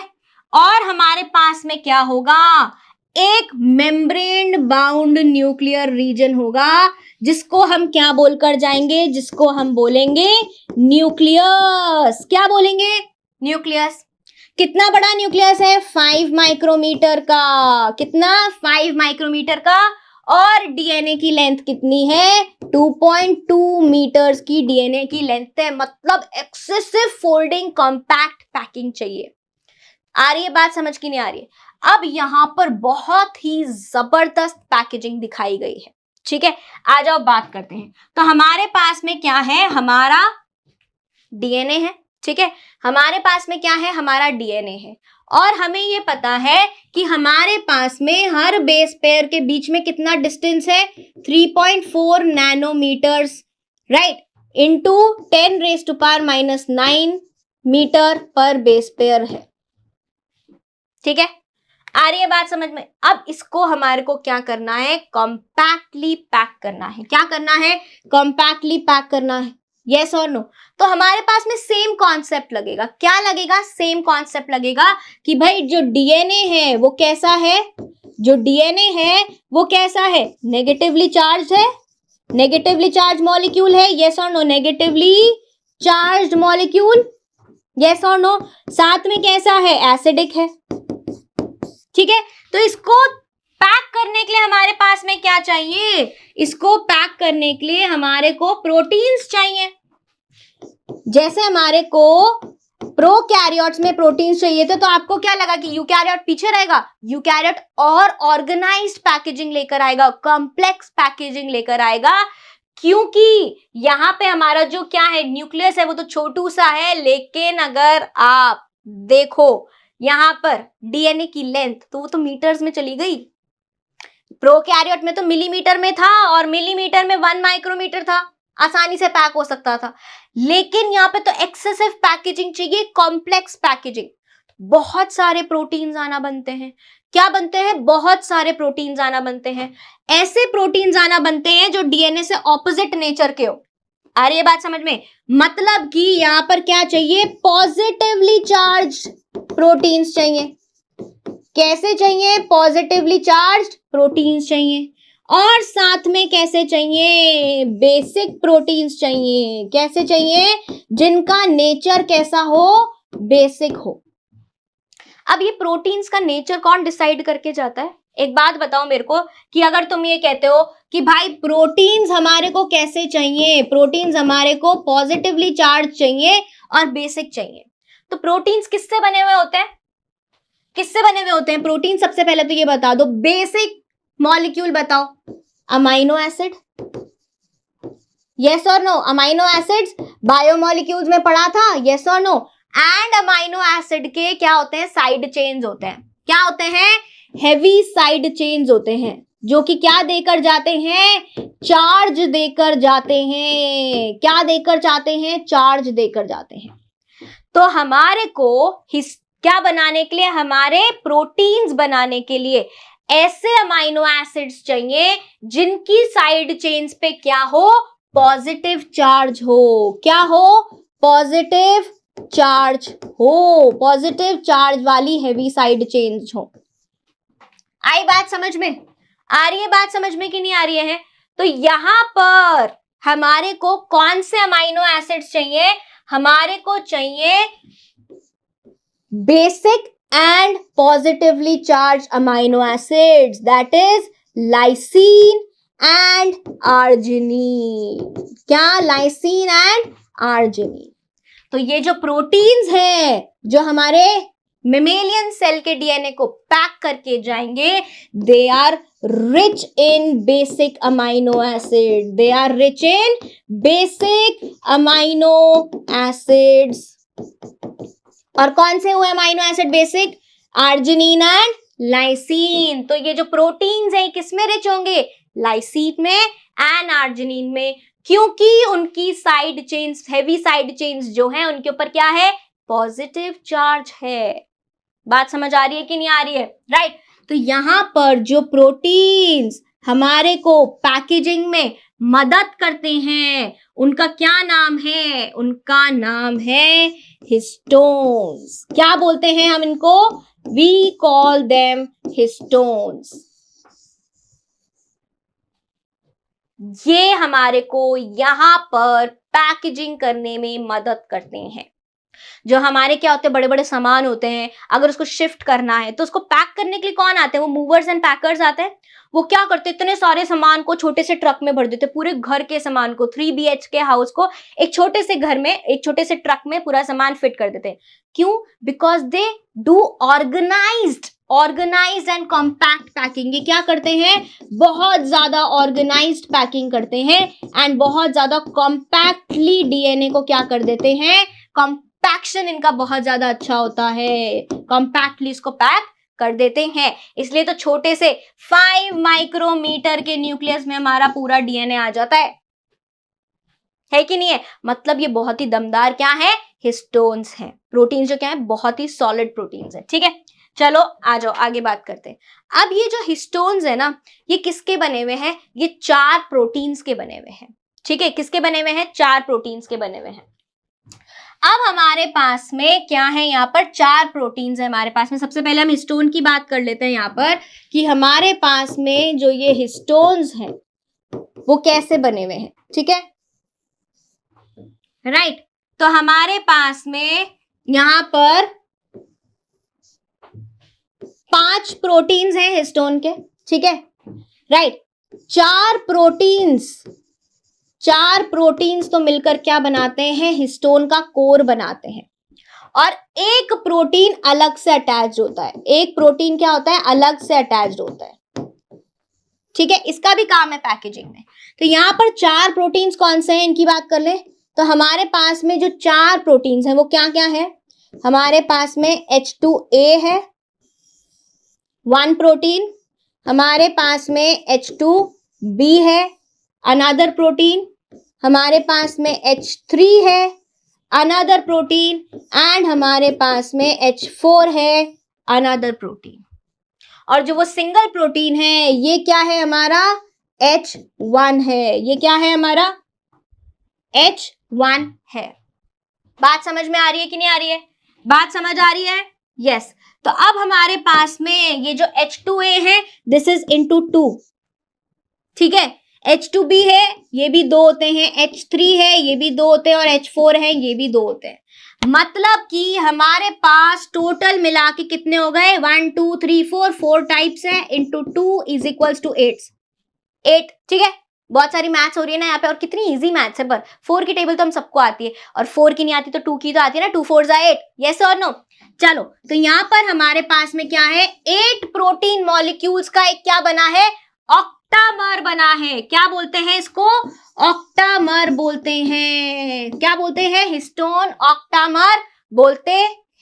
और हमारे पास में क्या होगा, एक मेम्ब्रेन बाउंड न्यूक्लियर रीजन होगा, जिसको हम क्या बोलकर जाएंगे, जिसको हम बोलेंगे न्यूक्लियस। क्या बोलेंगे, न्यूक्लियस। कितना बड़ा न्यूक्लियस है, 5 माइक्रोमीटर का। कितना, 5 माइक्रोमीटर का। और डीएनए की लेंथ कितनी है, 2.2 मीटर्स की डीएनए की लेंथ है। मतलब एक्सेसिव फोल्डिंग कॉम्पैक्ट पैकिंग चाहिए। आ रही है बात समझ की नहीं आ रही है। अब यहां पर बहुत ही जबरदस्त पैकेजिंग दिखाई गई है, ठीक है। आ जाओ बात करते हैं। तो हमारे पास में क्या है, हमारा डीएनए है, ठीक है। हमारे पास में क्या है, हमारा डीएनए है। और हमें ये पता है कि हमारे पास में हर बेस पेयर के बीच में कितना डिस्टेंस है, 3.4 nanometres, right, into 10⁻⁻9 metre per base pair है, ठीक है। आ रही है बात समझ में। अब इसको हमारे को क्या करना है, कॉम्पैक्टली पैक करना है। क्या करना है, कॉम्पैक्टली पैक करना है, यस और नो। तो हमारे पास में सेम कॉन्सेप्ट लगेगा। क्या लगेगा, सेम कॉन्सेप्ट लगेगा कि भाई जो डीएनए है वो कैसा है, जो डीएनए है वो कैसा है, नेगेटिवली चार्ज है, नेगेटिवली चार्ज मॉलिक्यूल है, यस और no, negatively charge molecule, yes और नो। साथ में कैसा है, एसिडिक है, ठीक है। तो इसको पैक करने के लिए हमारे पास में क्या चाहिए, इसको पैक करने के लिए हमारे को प्रोटीन्स चाहिए। जैसे हमारे को प्रोकैरियोट्स में प्रोटीन्स चाहिए थे, तो आपको क्या लगा कि यूकैरियोट पीछे रहेगा, यूकैरियोट और ऑर्गेनाइज्ड पैकेजिंग लेकर आएगा, कॉम्प्लेक्स पैकेजिंग लेकर आएगा। क्योंकि यहां पे हमारा जो क्या है, न्यूक्लियस है वो तो छोटू सा है, लेकिन अगर आप देखो यहां पर डीएनए की लेंथ, तो वो तो मीटर्स में चली गई। प्रोकैरियोट में तो मिलीमीटर में था, और मिलीमीटर में 1 माइक्रोमीटर था, आसानी से पैक हो सकता था। लेकिन यहाँ पे तो एक्सेसिव पैकेजिंग चाहिए, कॉम्प्लेक्स पैकेजिंग। बहुत सारे प्रोटीन्स आना बनते हैं। क्या बनते हैं, बहुत सारे प्रोटीन्स आना बनते हैं। ऐसे प्रोटीन्स आना बनते हैं जो डीएनए से ऑपोजिट नेचर के हो। आ रही है बात समझ में। मतलब कि यहां पर क्या चाहिए, पॉजिटिवली चार्ज प्रोटीन्स चाहिए। कैसे चाहिए, पॉजिटिवली चार्ज प्रोटीन्स चाहिए। और साथ में कैसे चाहिए, बेसिक प्रोटीन्स चाहिए। कैसे चाहिए, जिनका नेचर कैसा हो, बेसिक हो। अब ये प्रोटीन्स का नेचर कौन डिसाइड करके जाता है, एक बात बताओ मेरे को, कि अगर तुम ये कहते हो कि भाई प्रोटीन्स हमारे को कैसे चाहिए, प्रोटीन्स हमारे को पॉजिटिवली चार्ज चाहिए और बेसिक चाहिए, तो प्रोटीन्स किससे बने हुए होते हैं, किससे बने हुए होते हैं प्रोटीन। सबसे पहले तो ये बता दो, बेसिक मॉलिक्यूल बताओ, अमाइनो एसिड, यस और नो। अमाइनो एसिड्स बायोमॉलिक्यूल्स में पढ़ा था, यस और नो। एंड अमाइनो एसिड के क्या होते हैं, साइड चेन्स होते हैं। क्या होते हैं, हेवी साइड चेन्स होते हैं, जो कि क्या देकर जाते हैं, चार्ज देकर जाते हैं। क्या देकर जाते हैं, चार्ज देकर जाते हैं। तो हमारे को क्या बनाने के लिए, हमारे प्रोटीन्स बनाने के लिए ऐसे अमाइनो एसिड्स चाहिए जिनकी साइड चेन्स पे क्या हो, पॉजिटिव चार्ज हो। क्या हो, पॉजिटिव चार्ज हो, पॉजिटिव चार्ज वाली हेवी साइड चेन्स हो। आई बात समझ में? आ रही है बात समझ में कि नहीं आ रही है? तो यहां पर हमारे को कौन से अमाइनो एसिड्स चाहिए? हमारे को चाहिए basic and positively charged amino acids, that is lysine and arginine. क्या? lysine and arginine. तो ये जो प्रोटीन्स हैं जो हमारे मेमेलियन सेल के डीएनए को पैक करके जाएंगे, they are rich in basic amino acid. They are rich in basic amino acids. और कौन से हुए amino acid basic? Arginine and lysine. तो ये जो प्रोटीन्स हैं किसमें रिच होंगे? लाइसीन में एंड आर्जिनिन में, क्योंकि उनकी side chains, heavy side chains जो हैं उनके ऊपर क्या है? पॉजिटिव चार्ज है. बात समझ आ रही है कि नहीं आ रही है? राइट. तो यहां पर जो प्रोटीन्स हमारे को पैकेजिंग में मदद करते हैं उनका क्या नाम है? उनका नाम है हिस्टोन्स. क्या बोलते हैं हम इनको? We call them histones. ये हमारे को यहां पर पैकेजिंग करने में मदद करते हैं. जो हमारे क्या होते हैं, बड़े बड़े सामान होते हैं, अगर उसको शिफ्ट करना है तो उसको पैक करने के लिए कौन आते हैं? वो मूवर्स एंड पैकर्स आते हैं. वो क्या करते हैं? इतने सारे सामान को छोटे से ट्रक में भर देते हैं. पूरे घर के सामान को, 3 BHK हाउस को एक छोटे से घर में, एक छोटे से ट्रक में पूरा सामान फिट कर देते हैं. क्यों? Because they do organised and compact packing. ये क्या करते हैं? बहुत ज्यादा ऑर्गेनाइज्ड पैकिंग करते हैं एंड बहुत ज्यादा कॉम्पैक्टली डीएनए को क्या कर देते हैं? कॉम्पैक्शन इनका बहुत ज्यादा अच्छा होता है. कॉम्पैक्टली इसको पैक कर देते हैं. इसलिए तो छोटे से 5 माइक्रोमीटर के न्यूक्लियस में हमारा पूरा डीएनए आ जाता है कि नहीं है? मतलब ये बहुत ही दमदार क्या है? हिस्टोन्स हैं. प्रोटीन जो क्या है? बहुत ही सॉलिड प्रोटीन्स है. ठीक है, चलो आ जाओ आगे बात करते हैं. अब ये जो हिस्टोन्स है ना, ये किसके बने हुए हैं? ये 4 प्रोटीन्स के बने हुए हैं. ठीक है, किसके बने हुए हैं? 4 प्रोटीन्स के बने हुए हैं. अब हमारे पास में क्या है? यहाँ पर 4 प्रोटीन्स है हमारे पास में. सबसे पहले हम हिस्टोन की बात कर लेते हैं यहाँ पर कि हमारे पास में जो ये हिस्टोन्स हैं वो कैसे बने हुए हैं. ठीक है, राइट. तो हमारे पास में यहाँ पर 5 प्रोटीन्स हैं हिस्टोन के. ठीक है, राइट. 4 प्रोटीन्स तो मिलकर क्या बनाते हैं? हिस्टोन का कोर बनाते हैं. और एक प्रोटीन अलग से अटैच्ड होता है. एक प्रोटीन क्या होता है? अलग से अटैच्ड होता है. ठीक है, इसका भी काम है पैकेजिंग में. तो यहां पर 4 प्रोटीन्स कौन से हैं इनकी बात कर लें. तो हमारे पास में जो 4 प्रोटीन्स हैं वो क्या क्या है? हमारे पास में H2A है 1 प्रोटीन. हमारे पास में H2B है अनदर प्रोटीन. हमारे पास में H3 है अनदर प्रोटीन. एंड हमारे पास में H4 है अनदर प्रोटीन. और जो वो सिंगल प्रोटीन है ये क्या है? हमारा H1 है. ये क्या है? हमारा H1 है. बात समझ में आ रही है कि नहीं आ रही है? बात समझ आ रही है? यस. तो अब हमारे पास में ये जो H2A है दिस इज इनटू 2. ठीक है, H2B है ये भी 2 होते हैं. H3 है ये भी 2 होते हैं. और H4 है ये भी 2 होते हैं. मतलब कि हमारे पास टोटल मिला के कितने हो गए? 1 2 3 4 टाइप्स है. Into 2 is equals to 8. ठीक है, बहुत सारी मैथ्स हो रही है ना यहाँ पे. और कितनी इजी मैथ्स है. पर 4 की टेबल तो हम सबको आती है और 4 की नहीं आती तो 2 की तो आती है ना. 2 4 8. यस और नो? चलो, तो यहाँ पर हमारे पास में क्या है? 8 प्रोटीन मॉलिक्यूल्स का एक क्या बना है? ऑक्टामर बना है. क्या बोलते हैं इसको? ऑक्टामर बोलते हैं. क्या बोलते हैं? हिस्टोन ऑक्टामर बोलते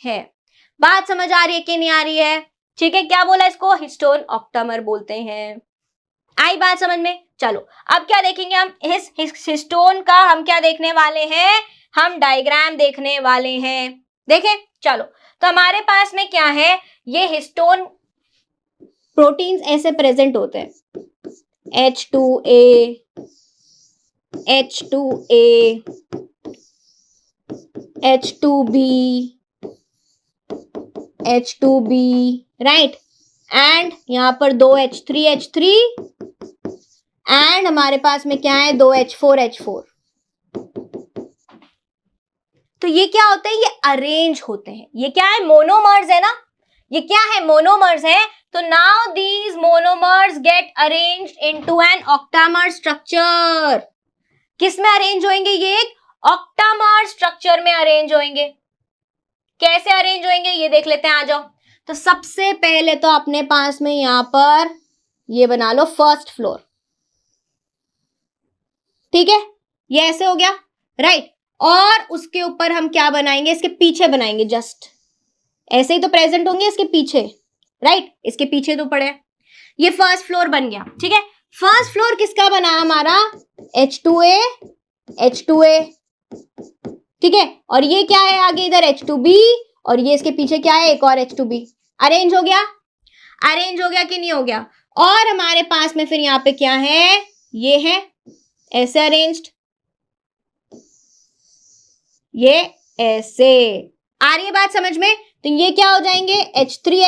हैं. बात समझ आ रही है कि नहीं आ रही है? ठीक है, क्या बोला इसको? हिस्टोन ऑक्टामर बोलते हैं. आई बात समझ में? चलो अब क्या देखेंगे हम? इस हिस्टोन का हम क्या देखने वाले हैं? हम डायग्राम देखने वाले हैं. देखें, चलो. तो हमारे पास में क्या है? ये हिस्टोन प्रोटीन्स ऐसे प्रेजेंट होते हैं. H2A, H2A, H2B, H2B, right. And यहां पर 2H3 एंड हमारे पास में क्या है 2H4 तो ये क्या होता है, ये अरेंज होते हैं। ये क्या है, मोनोमर्स है ना, ये क्या है, मोनोमर्स है। तो now these monomers get arranged into an octamer structure. किस में अरेंज होंगे, ये एक ऑक्टामर स्ट्रक्चर में अरेंज होंगे। कैसे अरेंज होंगे ये देख लेते हैं, आ जाओ। तो सबसे पहले तो अपने पास में यहां पर ये बना लो फर्स्ट फ्लोर, ठीक है, ये ऐसे हो गया, राइट। और उसके ऊपर हम क्या बनाएंगे, इसके पीछे बनाएंगे, जस्ट ऐसे ही तो प्रेजेंट होंगे इसके पीछे, राइट, इसके पीछे तो पड़े। ये फर्स्ट फ्लोर बन गया, ठीक है। फर्स्ट फ्लोर किसका बना हमारा, H2A H2A, ठीक है। और ये क्या है आगे इधर H2B, और ये इसके पीछे क्या है, एक और H2B। अरेंज हो गया, अरेंज हो गया कि नहीं हो गया। और हमारे पास में फिर यहाँ पे क्या है, ये है ऐसे अरेंज्ड, ये ऐसे। आ रही है बात समझ में। तो ये क्या हो जाएंगे H3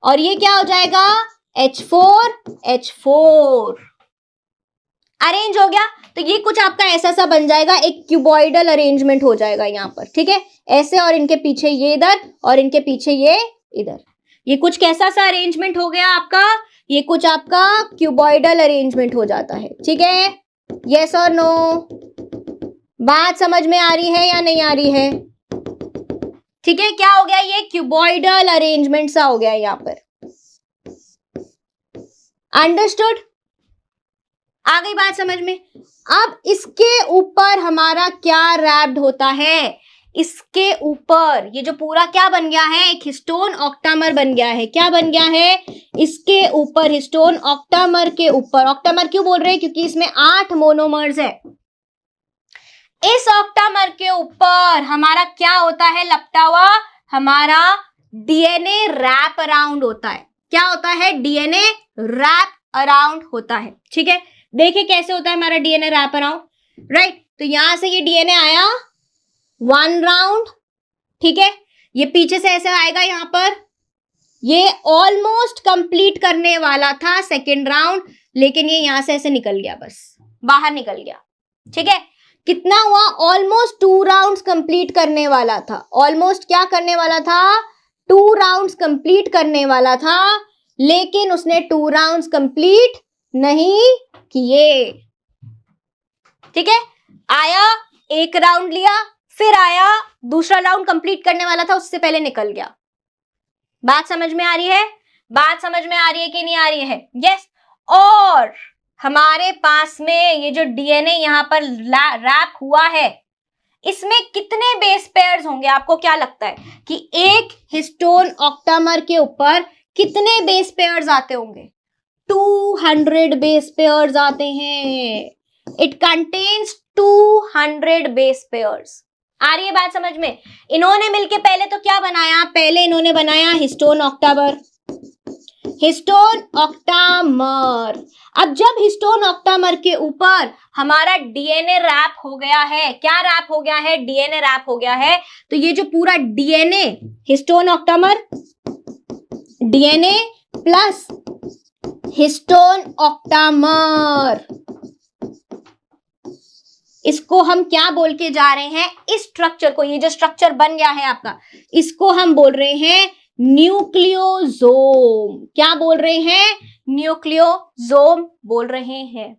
और ये क्या हो जाएगा H4 अरेंज हो गया। तो ये कुछ आपका ऐसा सा बन जाएगा, एक क्यूबॉइडल अरेंजमेंट हो जाएगा यहाँ पर, ठीक है, ऐसे। और इनके पीछे ये इधर और इनके पीछे ये इधर, ये कुछ कैसा सा अरेंजमेंट हो गया आपका, ये कुछ आपका क्यूबॉइडल अरेंजमेंट हो जाता है, ठीक है। यस और नो, बात समझ में आ रही है या नहीं आ रही है, ठीक है। क्या हो गया, ये क्यूबॉइडल अरेंजमेंट सा हो गया यहाँ पर, अंडरस्टूड, आ गई बात समझ में। अब इसके ऊपर हमारा क्या रैप्ड होता है, इसके ऊपर ये जो पूरा क्या बन गया है, एक हिस्टोन ऑक्टामर बन गया है। क्या बन गया है, इसके ऊपर हिस्टोन ऑक्टामर के ऊपर, ऑक्टामर क्यों बोल रहे हैं, क्योंकि इसमें 8 मोनोमर्स है। इस ऑक्टामर के ऊपर हमारा क्या होता है, लपटा हुआ हमारा डीएनए रैप अराउंड होता है। क्या होता है, डीएनए रैप अराउंड होता है, ठीक है। देखिए कैसे होता है हमारा डीएनए रैप अराउंड, राइट। तो यहां से ये डीएनए आया 1 राउंड, ठीक है, ये पीछे से ऐसे आएगा यहाँ पर, ये ऑलमोस्ट कंप्लीट करने वाला था 2nd राउंड, लेकिन ये यहां से ऐसे निकल गया, बस बाहर निकल गया, ठीक है। कितना हुआ, ऑलमोस्ट 2 राउंड्स कंप्लीट करने वाला था। ऑलमोस्ट क्या करने वाला था, 2 राउंड्स कंप्लीट करने वाला था, लेकिन उसने 2 राउंड्स कंप्लीट नहीं किए, ठीक है। आया, 1 राउंड लिया, फिर आया, दूसरा राउंड कंप्लीट करने वाला था, उससे पहले निकल गया। बात समझ में आ रही है, बात समझ में आ रही है कि नहीं आ रही है, यस। और हमारे पास में ये जो डीएनए यहाँ पर रैप हुआ है, इसमें कितने बेस पेयर्स होंगे, आपको क्या लगता है कि एक हिस्टोन ऑक्टामर के ऊपर कितने बेस पेयर्स आते होंगे, 200 बेस पेयर्स आते हैं। It contains 200 base pairs. आ रही है बात समझ में। इन्होंने मिलके पहले तो क्या बनाया, पहले इन्होंने बनाया हिस्टोन ऑक्टामर, हिस्टोन ऑक्टामर। अब जब हिस्टोन ऑक्टामर के ऊपर हमारा डीएनए रैप हो गया है, क्या रैप हो गया है, डीएनए रैप हो गया है, तो ये जो पूरा DNA, histone octamer, DNA plus histone octamer, इसको हम क्या बोल के जा रहे हैं, इस स्ट्रक्चर को, ये जो स्ट्रक्चर बन गया है आपका, इसको हम बोल रहे हैं न्यूक्लियोसोम। क्या बोल रहे हैं, न्यूक्लियोसोम बोल रहे हैं।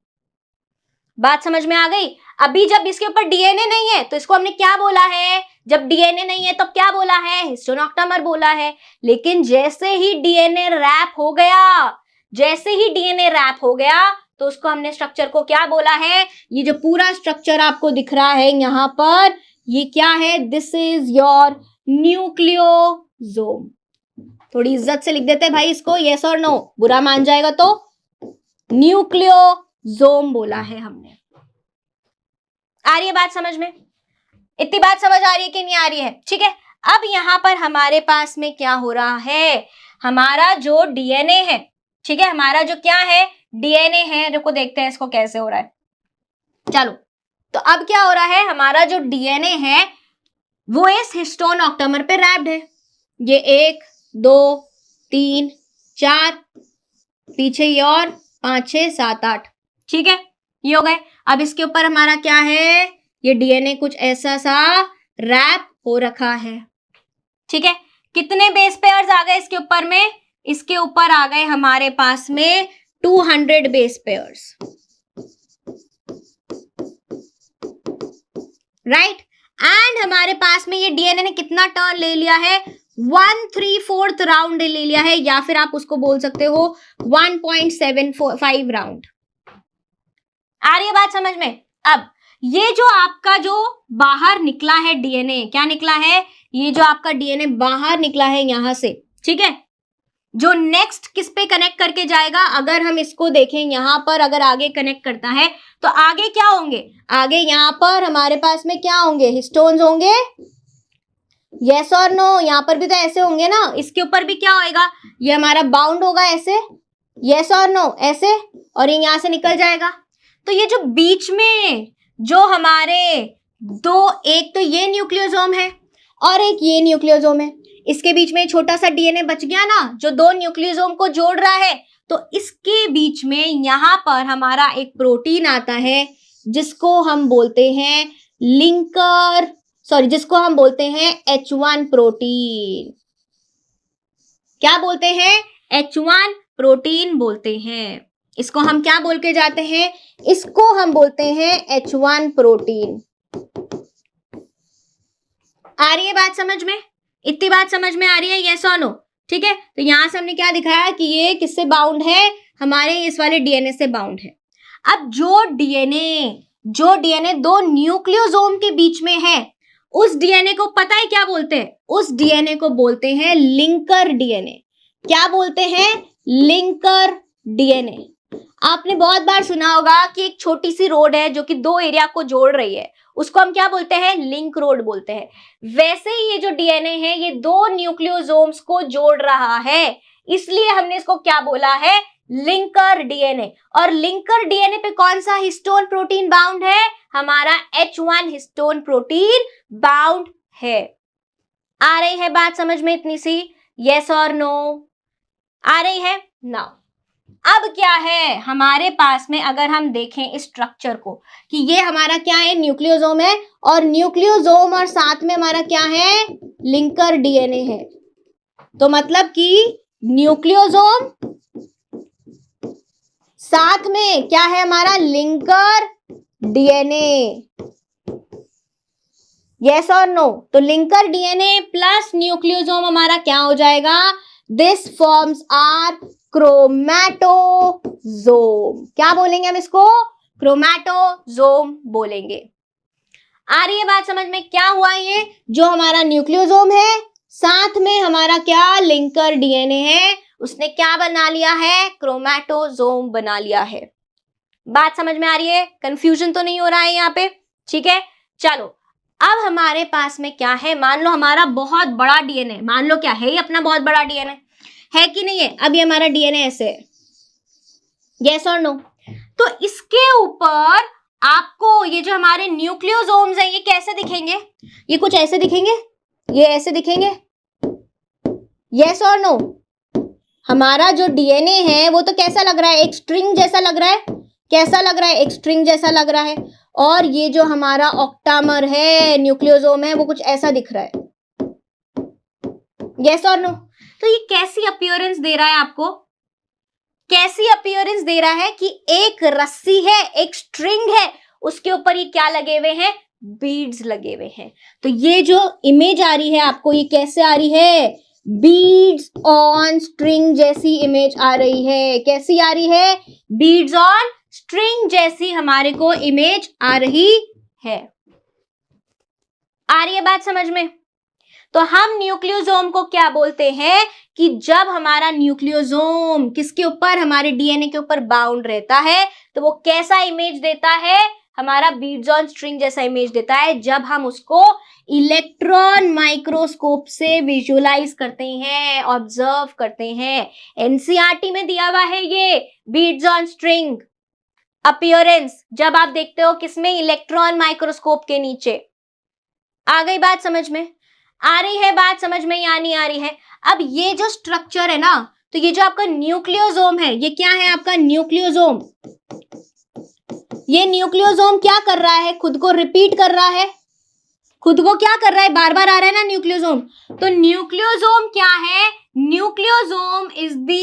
बात समझ में आ गई। अभी जब इसके ऊपर डीएनए नहीं है तो इसको हमने क्या बोला है, जब डीएनए नहीं है तब क्या बोला है, हिस्टोन ऑक्टामर बोला है। लेकिन जैसे ही डीएनए रैप हो गया, जैसे ही डीएनए रैप हो गया, तो उसको हमने स्ट्रक्चर को क्या बोला है, ये जो पूरा स्ट्रक्चर आपको दिख रहा है यहां पर, ये क्या है, दिस इज योर न्यूक्लियोसोम। थोड़ी इज्जत से लिख देते हैं भाई इसको, यस और नो, बुरा मान जाएगा तो। न्यूक्लियोसोम बोला है हमने। आ रही है बात समझ में, इतनी बात समझ आ रही है कि नहीं आ रही है, ठीक है। अब यहां पर हमारे पास में क्या हो रहा है, हमारा जो डीएनए है, ठीक है, हमारा जो क्या है डीएनए है, देखो देखते हैं इसको कैसे हो रहा है। चलो, तो अब क्या हो रहा है, हमारा जो डीएनए है वो इस हिस्टोन ऑक्टामर पे रैप्ड है। ये 1 2 3 4, पीछे ये और 5 6 7 8, ठीक है, ये हो गए। अब इसके ऊपर हमारा क्या है, ये डीएनए कुछ ऐसा सा रैप हो रखा है, ठीक है। कितने बेस पेयर्स आ गए इसके ऊपर में, इसके ऊपर आ गए हमारे पास में 200 बेस पेयर्स, राइट। एंड हमारे पास में ये डीएनए ने कितना टर्न ले लिया है, 1/3 राउंड ले लिया है, या फिर आप उसको बोल सकते हो 1.75 राउंड। आ रही है बात समझ में। अब ये जो आपका जो बाहर निकला है डीएनए, क्या निकला है, ये जो आपका डीएनए बाहर निकला है यहां से, ठीक है, जो नेक्स्ट किस पे कनेक्ट करके जाएगा, अगर हम इसको देखें यहां पर, अगर आगे कनेक्ट करता है तो आगे क्या होंगे, आगे यहां पर हमारे पास में क्या होंगे, हिस्टोन्स होंगे, यस और नो, यहां पर भी तो ऐसे होंगे ना, इसके ऊपर भी क्या होएगा, ये हमारा बाउंड होगा ऐसे, यस और नो ऐसे, और ये यहां से निकल जाएगा। तो ये जो बीच में जो हमारे दो, एक तो ये न्यूक्लियोसोम है और एक ये न्यूक्लियोसोम है, इसके बीच में छोटा सा डीएनए बच गया ना, जो दो न्यूक्लियोसोम को जोड़ रहा है, तो इसके बीच में यहां पर हमारा एक प्रोटीन आता है जिसको हम बोलते हैं लिंकर, सॉरी, जिसको हम बोलते हैं H1 प्रोटीन। क्या बोलते हैं, H1 प्रोटीन बोलते हैं। इसको हम क्या बोल के जाते हैं, इसको हम बोलते हैं H1 प्रोटीन। आ रही है बात समझ में, इतनी बात समझ में आ रही है, यस और नो, ठीक है। तो यहां से हमने क्या दिखाया कि ये किससे बाउंड है, हमारे इस वाले डीएनए से बाउंड है। अब जो डीएनए दो न्यूक्लियोसोम के बीच में है, उस डीएनए को पता है क्या बोलते हैं, उस डीएनए को बोलते हैं लिंकर डीएनए। क्या बोलते हैं, लिंकर डीएनए। आपने बहुत बार सुना होगा कि एक छोटी सी रोड है जो कि दो एरिया को जोड़ रही है, उसको हम क्या बोलते हैं, लिंक रोड बोलते हैं। वैसे ही ये जो डीएनए है ये दो न्यूक्लियोसोम्स को जोड़ रहा है, इसलिए हमने इसको क्या बोला है, लिंकर डीएनए। और लिंकर डीएनए पे कौन सा हिस्टोन प्रोटीन बाउंड है, हमारा H1 हिस्टोन प्रोटीन बाउंड है। आ रही है बात समझ में इतनी सी, यस और नो, आ रही है। नाउ अब क्या है हमारे पास में, अगर हम देखें इस स्ट्रक्चर को कि ये हमारा क्या है, न्यूक्लियोसोम है, और न्यूक्लियोसोम और साथ में हमारा क्या है, लिंकर डीएनए है। तो मतलब कि न्यूक्लियोसोम साथ में क्या है, हमारा लिंकर डीएनए, यस और नो। तो लिंकर डीएनए प्लस न्यूक्लियोसोम हमारा क्या हो जाएगा, दिस फॉर्म्स आर क्रोमैटोजोम। क्या बोलेंगे हम इसको, क्रोमैटोजोम बोलेंगे। आ रही है बात समझ में, क्या हुआ, ये जो हमारा न्यूक्लियोसोम है साथ में हमारा क्या लिंकर डीएनए है, उसने क्या बना लिया है, क्रोमैटोजोम बना लिया है। बात समझ में आ रही है, कंफ्यूजन तो नहीं हो रहा है यहाँ पे, ठीक है। चलो अब हमारे पास में क्या है, मान लो हमारा बहुत बड़ा डीएनए, मान लो क्या है ये अपना बहुत बड़ा डीएनए है कि नहीं है, अब ये हमारा डीएनए ऐसे है, यस और नो। तो इसके ऊपर आपको ये जो हमारे न्यूक्लियोसोम्स हैं ये कैसे दिखेंगे, ये कुछ ऐसे दिखेंगे, ये ऐसे दिखेंगे, यस और नो। हमारा जो डीएनए है वो तो कैसा लग रहा है, एक स्ट्रिंग जैसा लग रहा है, कैसा लग रहा है, एक स्ट्रिंग जैसा लग रहा है। और ये जो हमारा ऑक्टामर है, न्यूक्लियोसोम है, वो कुछ ऐसा दिख रहा है, यस और नो। तो ये कैसी अपीयरेंस दे रहा है आपको, कैसी अपीयरेंस दे रहा है कि एक रस्सी है, एक स्ट्रिंग है, उसके ऊपर ये क्या लगे हुए हैं, बीड्स लगे हुए हैं। तो ये जो इमेज आ रही है आपको, ये कैसे आ रही है, बीड्स ऑन स्ट्रिंग जैसी इमेज आ रही है। कैसी आ रही है, बीड्स ऑन स्ट्रिंग जैसी हमारे को इमेज आ रही है। आ रही है बात समझ में। तो हम न्यूक्लियोसोम को क्या बोलते हैं कि जब हमारा न्यूक्लियोसोम किसके ऊपर, हमारे डीएनए के ऊपर बाउंड रहता है, तो वो कैसा इमेज देता है, हमारा बीड्स ऑन स्ट्रिंग जैसा इमेज देता है, जब हम उसको इलेक्ट्रॉन माइक्रोस्कोप से विजुअलाइज करते हैं, ऑब्जर्व करते हैं। एनसीईआरटी में दिया हुआ है ये बीड्स ऑन स्ट्रिंग अपीयरेंस, जब आप देखते हो किसमें, इलेक्ट्रॉन माइक्रोस्कोप के नीचे। आ गई बात समझ में। आ रही है बात समझ में या नहीं आ रही है? अब ये जो स्ट्रक्चर है ना, तो ये जो आपका न्यूक्लियोसोम है, ये क्या है आपका न्यूक्लियोसोम। ये न्यूक्लियोसोम क्या कर रहा है, खुद को रिपीट कर रहा है, खुद को क्या कर रहा है, बार बार आ रहा है ना न्यूक्लियोसोम। तो न्यूक्लियोसोम क्या है, nucleosome is the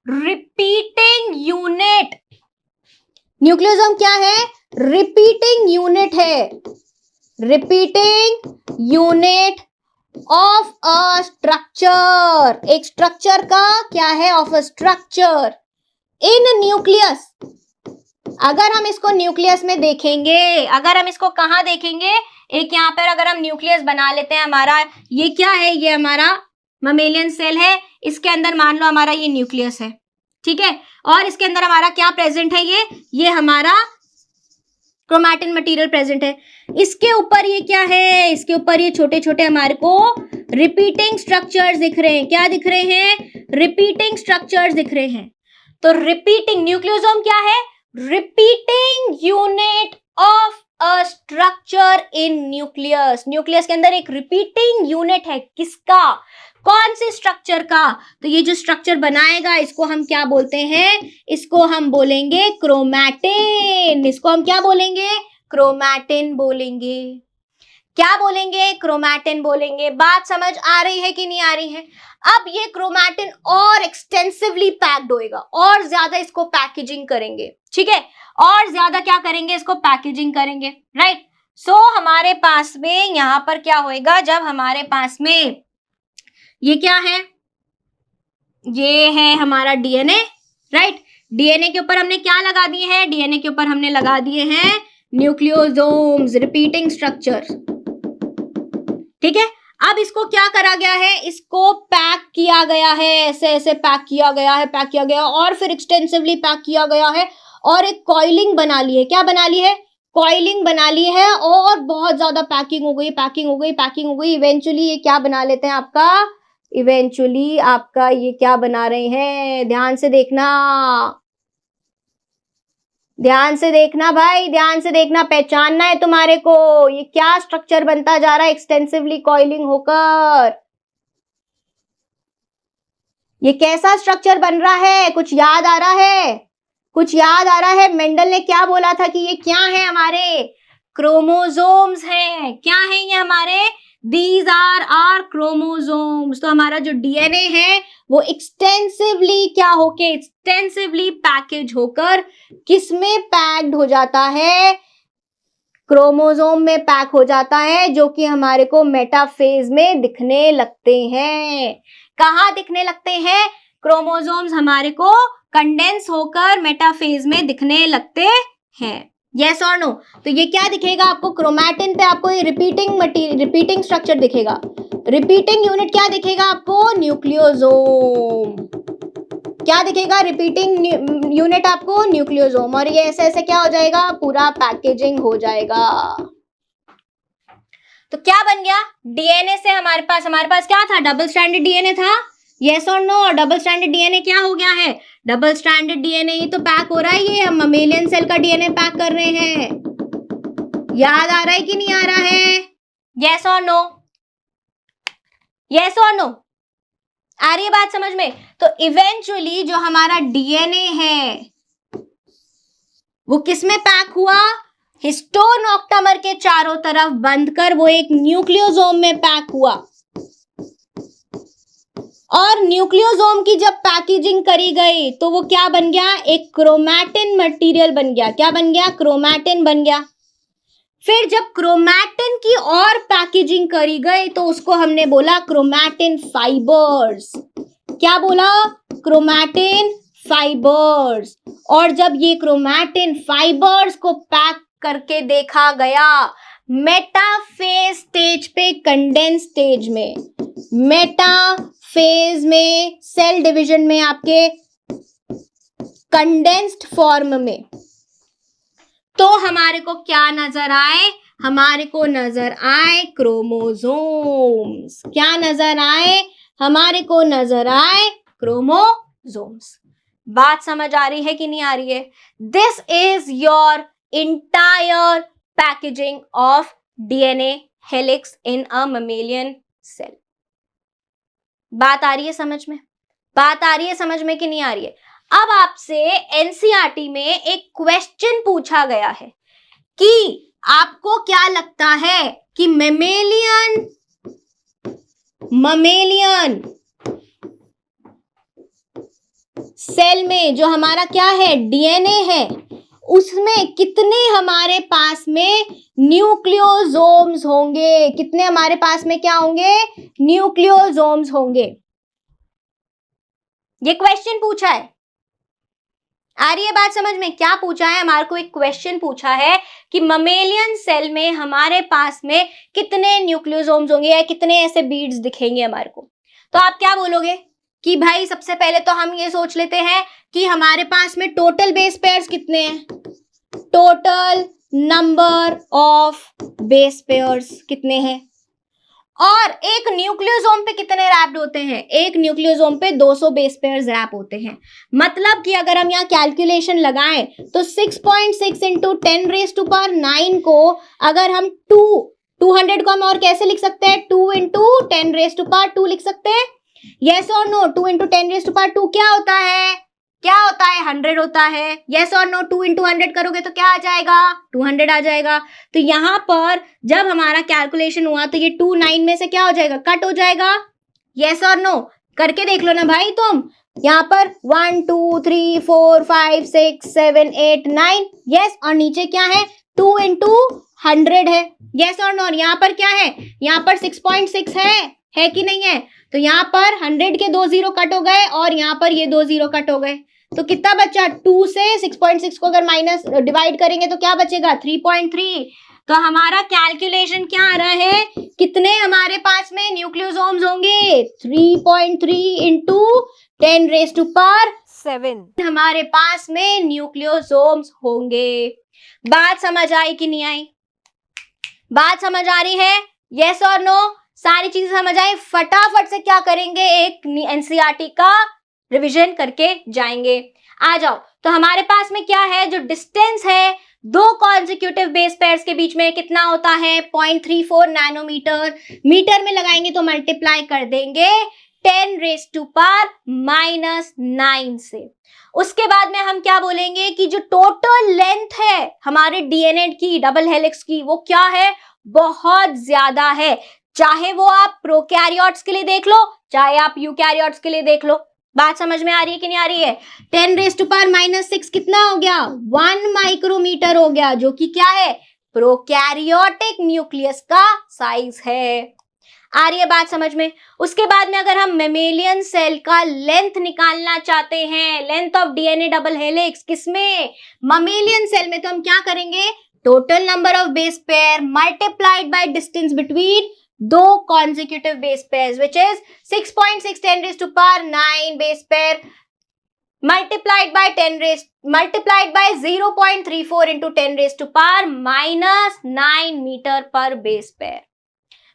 repeating unit. Nucleosome क्या है, रिपीटिंग यूनिट है, repeating unit of a structure, एक स्ट्रक्चर का क्या है, of a structure in nucleus. अगर हम इसको न्यूक्लियस में देखेंगे, अगर हम इसको कहां देखेंगे, एक यहां पर अगर हम न्यूक्लियस बना लेते हैं, हमारा ये क्या है, ये हमारा ममेलियन सेल है, इसके अंदर मान लो हमारा ये न्यूक्लियस है, ठीक है, और इसके अंदर हमारा क्या प्रेजेंट है, ये हमारा क्रोमैटिन मटेरियल प्रेजेंट है। इसके ऊपर ये क्या है, इसके ऊपर ये छोटे छोटे हमारे को रिपीटिंग स्ट्रक्चर्स दिख रहे हैं, क्या दिख रहे हैं, रिपीटिंग स्ट्रक्चर्स दिख रहे हैं। तो रिपीटिंग न्यूक्लियोसोम क्या है, repeating unit of a structure in nucleus. Nucleus के अंदर एक रिपीटिंग यूनिट है, किसका, कौन से स्ट्रक्चर का, तो ये जो स्ट्रक्चर बनाएगा इसको हम क्या बोलते हैं, इसको हम बोलेंगे क्रोमैटिन। इसको हम क्या बोलेंगे, क्रोमैटिन बोलेंगे। क्या बोलेंगे, क्रोमैटिन बोलेंगे। बात समझ आ रही है कि नहीं आ रही है? अब ये क्रोमैटिन और एक्सटेंसिवली पैक्ड होएगा, और ज्यादा इसको पैकेजिंग करेंगे, ठीक है, और ज्यादा क्या करेंगे, इसको पैकेजिंग करेंगे, राइट। सो हमारे पास में यहां पर क्या होएगा, जब हमारे पास में ये क्या है, ये है हमारा डीएनए, राइट। डीएनए के ऊपर हमने क्या लगा दिए हैं, डीएनए के ऊपर हमने लगा दिए हैं न्यूक्लियोसोम्स, रिपीटिंग स्ट्रक्चर, ठीक है। अब इसको क्या करा गया है, इसको पैक किया गया है, ऐसे ऐसे पैक किया गया है, पैक किया गया और फिर एक्सटेंसिवली पैक किया गया है, और एक कॉइलिंग बना ली है, क्या बना ली है, कॉइलिंग बना ली है, और बहुत ज्यादा पैकिंग हो गई, पैकिंग हो गई, पैकिंग हो गई। इवेंचुअली ये क्या बना लेते हैं आपका, इवेंचुअली आपका ये क्या बना रहे हैं, ध्यान से देखना, ध्यान से देखना भाई, ध्यान से देखना, पहचानना है तुम्हारे को, ये क्या स्ट्रक्चर बनता जा रहा है एक्सटेंसिवली कॉइलिंग होकर, ये कैसा स्ट्रक्चर बन रहा है, कुछ याद आ रहा है, कुछ याद आ रहा है, मेंडल ने क्या बोला था कि ये क्या है, हमारे क्रोमोसोम्स हैं, क्या है ये हमारे, दीज आर आर क्रोमोसोम्स। तो हमारा जो डीएनए है वो एक्सटेंसिवली क्या होके, एक्सटेंसिवली पैकेज होकर किसमें पैक्ड हो जाता है, क्रोमोसोम में पैक हो जाता है, जो कि हमारे को मेटाफेज में दिखने लगते हैं। कहाँ दिखने लगते हैं, क्रोमोसोम्स हमारे को कंडेंस होकर मेटाफेज में दिखने लगते हैं, यस और नो। तो ये क्या दिखेगा आपको, क्रोमैटिन पे आपको ये रिपीटिंग स्ट्रक्चर दिखेगा, रिपीटिंग यूनिट क्या दिखेगा आपको, न्यूक्लियोसोम, क्या दिखेगा, रिपीटिंग यूनिट आपको न्यूक्लियोसोम, और ये ऐसे ऐसे क्या हो जाएगा, पूरा पैकेजिंग हो जाएगा। तो क्या बन गया, डीएनए से हमारे पास क्या था, डबल स्ट्रैंडेड डीएनए था, यस और नो। डबल स्ट्रैंडेड डीएनए क्या हो गया है, डबल स्ट्रैंडेड डीएनए ही तो पैक हो रहा है, ये हम ममेलियन सेल का डीएनए पैक कर रहे हैं, याद आ रहा है कि नहीं आ रहा है, यस और नो, यस और नो, आ रही है बात समझ में। तो इवेंचुअली जो हमारा डीएनए है वो किस में पैक हुआ, हिस्टोन ऑक्टामर के चारों तरफ बंधकर वो एक न्यूक्लियोसोम में पैक हुआ, और न्यूक्लियोसोम की जब पैकेजिंग करी गई तो वो क्या बन गया, एक क्रोमैटिन मटेरियल बन गया, क्या बन गया, क्रोमैटिन बन गया। फिर जब क्रोमैटिन की और पैकेजिंग करी गई तो उसको हमने बोला क्रोमैटिन फाइबर्स, क्या बोला, क्रोमैटिन फाइबर्स। और जब ये क्रोमैटिन फाइबर्स को पैक करके देखा गया मेटाफेज स्टेज पे, कंडेंस स्टेज में, मेटाफेज में, सेल डिवीजन में, आपके कंडेंस्ड फॉर्म में, तो हमारे को क्या नजर आए, हमारे को नजर आए क्रोमोसोम्स, क्या नजर आए, हमारे को नजर आए क्रोमोसोम्स। बात समझ आ रही है कि नहीं आ रही है? This is your entire packaging of DNA helix in a mammalian cell. बात आ रही है समझ में? बात आ रही है समझ में कि नहीं आ रही है? अब आपसे एनसीईआरटी में एक क्वेश्चन पूछा गया है कि आपको क्या लगता है कि ममेलियन सेल में जो हमारा क्या है, डीएनए है, उसमें कितने हमारे पास में न्यूक्लियोसोम्स होंगे? कितने हमारे पास में क्या होंगे? न्यूक्लियोसोम्स होंगे। ये क्वेश्चन पूछा है। आ रही है बात समझ में? क्या पूछा है? हमारे को एक क्वेश्चन पूछा है कि ममेलियन सेल में हमारे पास में कितने न्यूक्लियोसोम्स होंगे या कितने ऐसे बीड्स दिखेंगे हमारे को। तो आप क्या बोलोगे कि भाई सबसे पहले तो हम ये सोच लेते हैं कि हमारे पास में टोटल बेस पेयर्स कितने हैं, total number of base pairs कितने हैं, और एक न्यूक्लियोसोम पे कितने रैप्ड होते हैं? एक न्यूक्लियोसोम पे 200 बेस पेयर्स रैप होते हैं। मतलब कि अगर हम यहाँ कैलकुलेशन लगाएं तो 6.6 इंटू 10⁻⁹ को अगर हम 200 को हम और कैसे लिख सकते हैं? 2 इंटू 10⁻² लिख सकते हैं। यस और नो? 2 इंटू 10⁻² क्या होता है? क्या होता है? 100 होता है। यस और नो? 2 इंटू 100 करोगे तो क्या आ जाएगा? 200 आ जाएगा। तो यहां पर जब हमारा कैलकुलेशन हुआ तो ये 2 9 में से क्या हो जाएगा? कट हो जाएगा। यस और नो? करके देख लो ना भाई तुम। यहाँ पर 1 2 3 4 5 6 7 8 9, यस, और नीचे क्या है? 2 इंटू 100 है। यस और नो? यहाँ पर क्या है? यहाँ पर 6.6 है कि नहीं है? तो यहाँ पर 100 के 2 0 कट हो गए और यहाँ पर ये 2 0 कट हो गए। तो कितना बचा? 2 से 6.6 को अगर माइनस डिवाइड करेंगे तो क्या बचेगा? 3.3। तो हमारा कैलकुलेशन क्या आ रहा है? कितने हमारे पास में न्यूक्लियोसोम्स होंगे? 3.3 इंटू 10⁻⁷ हमारे पास में न्यूक्लियोसोम्स होंगे। बात समझ आई कि नहीं आई? बात समझ आ रही है? यस और नो? सारी चीजें समझ आई? फटाफट से क्या करेंगे? एक एनसीईआरटी का रिवीजन करके जाएंगे। आ जाओ। तो हमारे पास में क्या है? जो डिस्टेंस है दो कॉन्जिक्यूटिव बेस पेयर्स के बीच में कितना होता है? 0.34 नैनोमीटर। मीटर में लगाएंगे तो मल्टीप्लाई कर देंगे 10⁻⁹ से। उसके बाद में हम क्या बोलेंगे कि जो टोटल लेंथ है हमारे डीएनए की, डबल हेलिक्स की, वो क्या है? बहुत ज्यादा है। चाहे वो आप प्रोकैरियोट्स के लिए देख लो, चाहे आप यूकैरियोट्स के लिए देख लो। बात समझ में आ रही है कि नहीं आ रही है? 10⁻⁻6 कितना हो गया? 1 माइक्रोमीटर हो गया, जो कि क्या है? प्रोकैरियोटिक न्यूक्लियस का साइज है। आ रही है बात समझ में? उसके बाद में अगर हम मेमेलियन सेल का लेंथ निकालना चाहते हैं, length of DNA double helix, किसमें? ममेलियन सेल में, तो हम क्या करेंगे? Total number of base pair multiplied by distance between दो consecutive base pairs, which is 6.6 10⁻⁹ base pair multiplied by 0.34 into 10⁻⁻⁹ meter per base pair.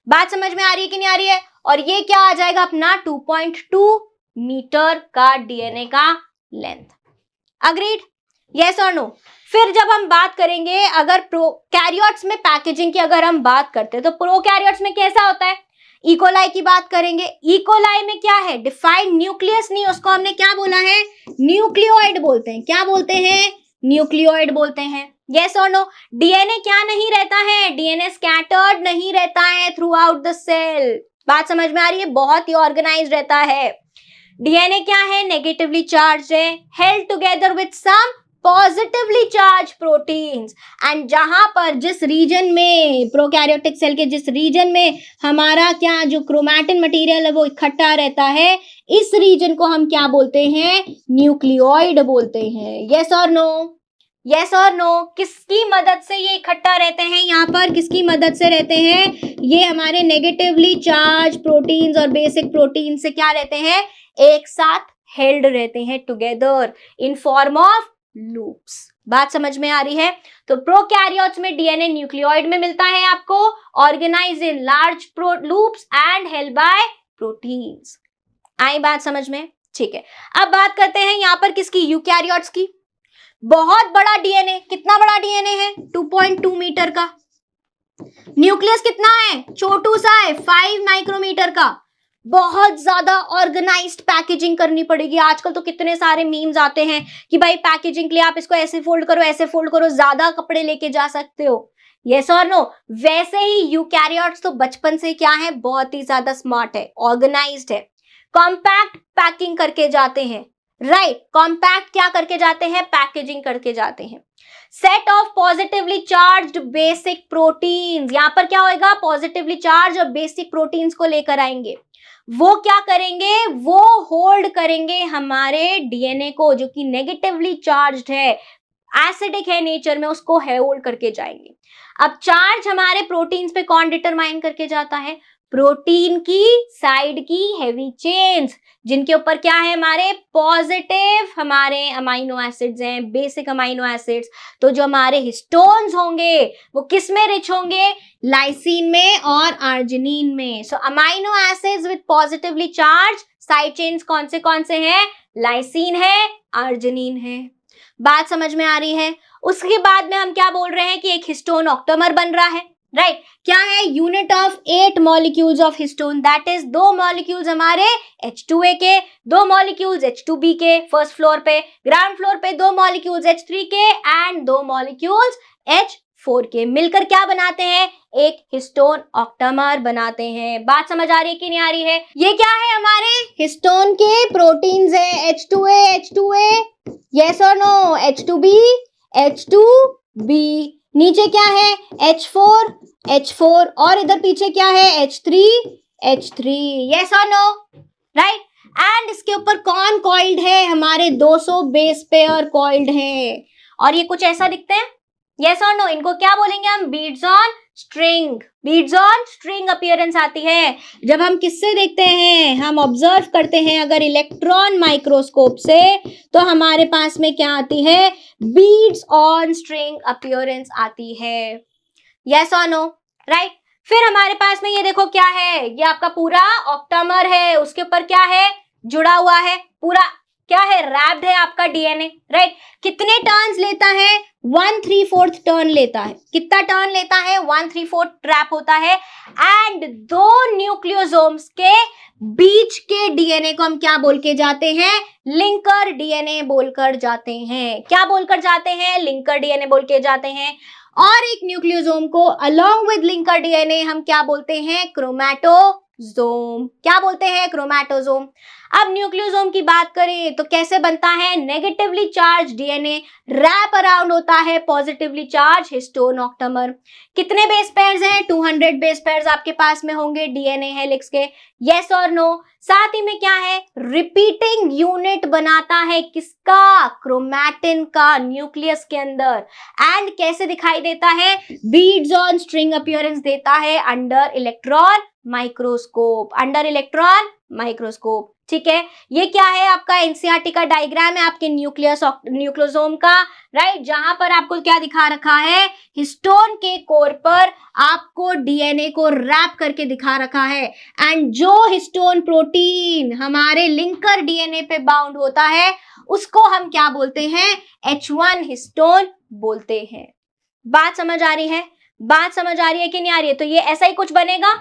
बात समझ में आ रही है कि नहीं आ रही है? और ये क्या आ जाएगा अपना? 2.2 मीटर का डीएनए का लेंथ। अग्रीड? यस और नो? फिर जब हम बात करेंगे, अगर प्रोकैरियोट्स में पैकेजिंग की अगर हम बात करते हैं तो प्रोकैरियोट्स में कैसा होता है? इकोलाई की बात करेंगे। इकोलाई में क्या है? डिफाइंड न्यूक्लियस नहीं, उसको हमने क्या बोला है? न्यूक्लियोइड बोलते हैं। क्या बोलते हैं? न्यूक्लियोइड बोलते हैं। यस और नो? डीएनए क्या नहीं रहता है? डीएनए स्कैटर्ड नहीं रहता है थ्रू आउट द सेल। बात समझ में आ रही है? बहुत ही ऑर्गेनाइज रहता है। डीएनए क्या है? नेगेटिवली चार्ज है, held together with some positively charge proteins. And जहां पर जिस रीजन में, प्रोकैरियोटिक सेल के जिस रीजन में हमारा क्या जो क्रोमैटिन मटेरियल है वो इकट्ठा रहता है, इस रीजन को हम क्या बोलते हैं? न्यूक्लियोइड बोलते हैं। यस और नो? यस और नो? किसकी मदद से ये इकट्ठा रहते हैं? यहाँ पर किसकी मदद से रहते हैं? ये हमारे नेगेटिवली चार्ज प्रोटीन्स और बेसिक प्रोटीन से क्या रहते हैं? एक साथ हेल्ड रहते हैं together in form of loops. बात समझ में आ रही है? तो प्रोकैरियोट्स में डीएनए न्यूक्लियोइड में मिलता है आपको, organize in large loops and held by proteins. आई बात समझ में? ठीक है। अब बात करते हैं यहां पर किसकी? यूकैरियोट्स की। बहुत बड़ा डीएनए। कितना बड़ा डीएनए है? 2.2 मीटर का। न्यूक्लियस कितना है, छोटू सा है, 5 माइक्रोमीटर का। बहुत ज्यादा ऑर्गेनाइज्ड पैकेजिंग करनी पड़ेगी। आजकल तो कितने सारे मीम्स आते हैं कि भाई पैकेजिंग के लिए आप इसको ऐसे फोल्ड करो, ऐसे फोल्ड करो, ज्यादा कपड़े लेके जा सकते हो। यस और नो? वैसे ही यूकैरियोट्स तो बचपन से क्या है, बहुत ही ज्यादा स्मार्ट है, ऑर्गेनाइज्ड है, कॉम्पैक्ट पैकिंग करके जाते हैं। राइट, कॉम्पैक्ट क्या करके जाते हैं, पैकेजिंग करके जाते हैं। Set of positively charged basic proteins, यहां पर क्या होगा, पॉजिटिवली चार्ज और बेसिक प्रोटीन्स को लेकर आएंगे। वो क्या करेंगे, वो होल्ड करेंगे हमारे डीएनए को, जो कि नेगेटिवली चार्ज्ड है, एसिडिक है नेचर में, उसको होल्ड करके जाएंगे। अब चार्ज हमारे प्रोटीन्स पे कौन डिटरमाइन करके जाता है, प्रोटीन की साइड की हेवी चेन्स, जिनके ऊपर क्या है, हमारे पॉजिटिव हमारे अमाइनो एसिड्स हैं, बेसिक अमाइनो एसिड्स। तो जो हमारे हिस्टोन्स होंगे वो किस में रिच होंगे, लाइसिन में और आर्जिनिन में। So amino acids with positively charged side chains कौन से हैं, लाइसिन है, आर्जिनिन है। बात समझ में आ रही है? उसके बाद में हम क्या बोल रहे हैं कि एक हिस्टोन ऑक्टामर बन रहा है। राइट, क्या है, unit of 8 molecules of histone, that is 2 molecules हमारे H2A के, 2 मॉलिक्यूल्स H2B के फर्स्ट फ्लोर पे, ग्राउंड फ्लोर पे 2 मॉलिक्यूल्स H3 के एंड 2 मॉलिक्यूल्स H4 के, मिलकर क्या बनाते हैं, एक हिस्टोन ऑक्टामर बनाते हैं। बात समझ आ रही है कि नहीं आ रही है? ये क्या है, हमारे हिस्टोन के प्रोटीन्स है, H2A, यस और नो, H2B, H2B, नीचे क्या है, H4 और इधर पीछे क्या है, H3, यस और नो, राइट। एंड इसके ऊपर कौन कॉइल्ड है, हमारे 200 बेस पेयर कॉइल्ड है, और ये कुछ ऐसा दिखते हैं, यस और नो। इनको क्या बोलेंगे हम, बीड्स ऑन स्ट्रिंग अपीयरेंस आती है जब हम किससे देखते हैं, हम ऑब्जर्व करते हैं अगर इलेक्ट्रॉन माइक्रोस्कोप से, तो हमारे पास में क्या आती है, बीड्स ऑन स्ट्रिंग अपीयरेंस आती है, यस और नो, राइट। फिर हमारे पास में ये देखो क्या है, ये आपका पूरा ऑक्टामर है, उसके ऊपर क्या है, जुड़ा हुआ है, पूरा क्या है, रैप्ड है आपका डीएनए, राइट। कितने टर्न्स लेता है, 1/3 टर्न लेता है। कितना टर्न लेता है, 1/3 ट्रैप होता है। एंड 2 न्यूक्लियोसोम्स के बीच के डीएनए को हम क्या बोल के जाते हैं, लिंकर डीएनए बोलकर जाते हैं। क्या बोलकर जाते हैं, लिंकर डीएनए बोल के जाते हैं। और एक न्यूक्लियोसोम को अलोंग विद लिंकर डीएनए हम क्या बोलते हैं, क्रोमैटोसोम। क्या बोलते हैं, क्रोमैटोसोम। अब न्यूक्लियोसोम की बात करें तो कैसे बनता है, negatively charge DNA wrap around होता है पॉजिटिवली चार्ज हिस्टोन ऑक्टामर। कितने बेस पेयर्स हैं, 200 बेस पेयर्स आपके पास में होंगे डीएनए हेलिक्स के, यस और नो। साथ ही में क्या है, रिपीटिंग यूनिट बनाता है किसका, क्रोमैटिन का, न्यूक्लियस के अंदर। एंड कैसे दिखाई देता है, बीड्स ऑन स्ट्रिंग अपीयरेंस देता है अंडर इलेक्ट्रॉन माइक्रोस्कोप, ठीक है। ये क्या है, आपका एनसीईआरटी का डायग्राम है आपके न्यूक्लियोसोम का, राइट, जहां पर आपको क्या दिखा रखा है, हिस्टोन के कोर पर आपको डीएनए को रैप करके दिखा रखा है। एंड जो हिस्टोन प्रोटीन हमारे लिंकर डीएनए पे बाउंड होता है उसको हम क्या बोलते हैं, H1 हिस्टोन बोलते हैं। बात समझ आ रही है, बात समझ आ रही है कि नहीं आ रही है? तो ये ऐसा ही कुछ बनेगा,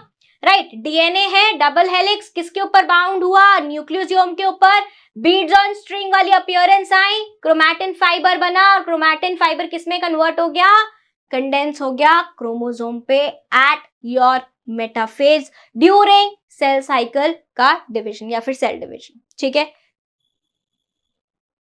राइट। डीएनए है, डबल हेलिक्स, किसके ऊपर बाउंड हुआ, न्यूक्लियोसोम के ऊपर, बीड्स ऑन स्ट्रिंग वाली अपीयरेंस आई, क्रोमैटिन फाइबर बना, और क्रोमैटिन फाइबर किसमें कन्वर्ट हो गया, कंडेंस हो गया क्रोमोसोम पे at your metaphase during cell cycle का डिवीजन या फिर सेल डिवीजन, ठीक है।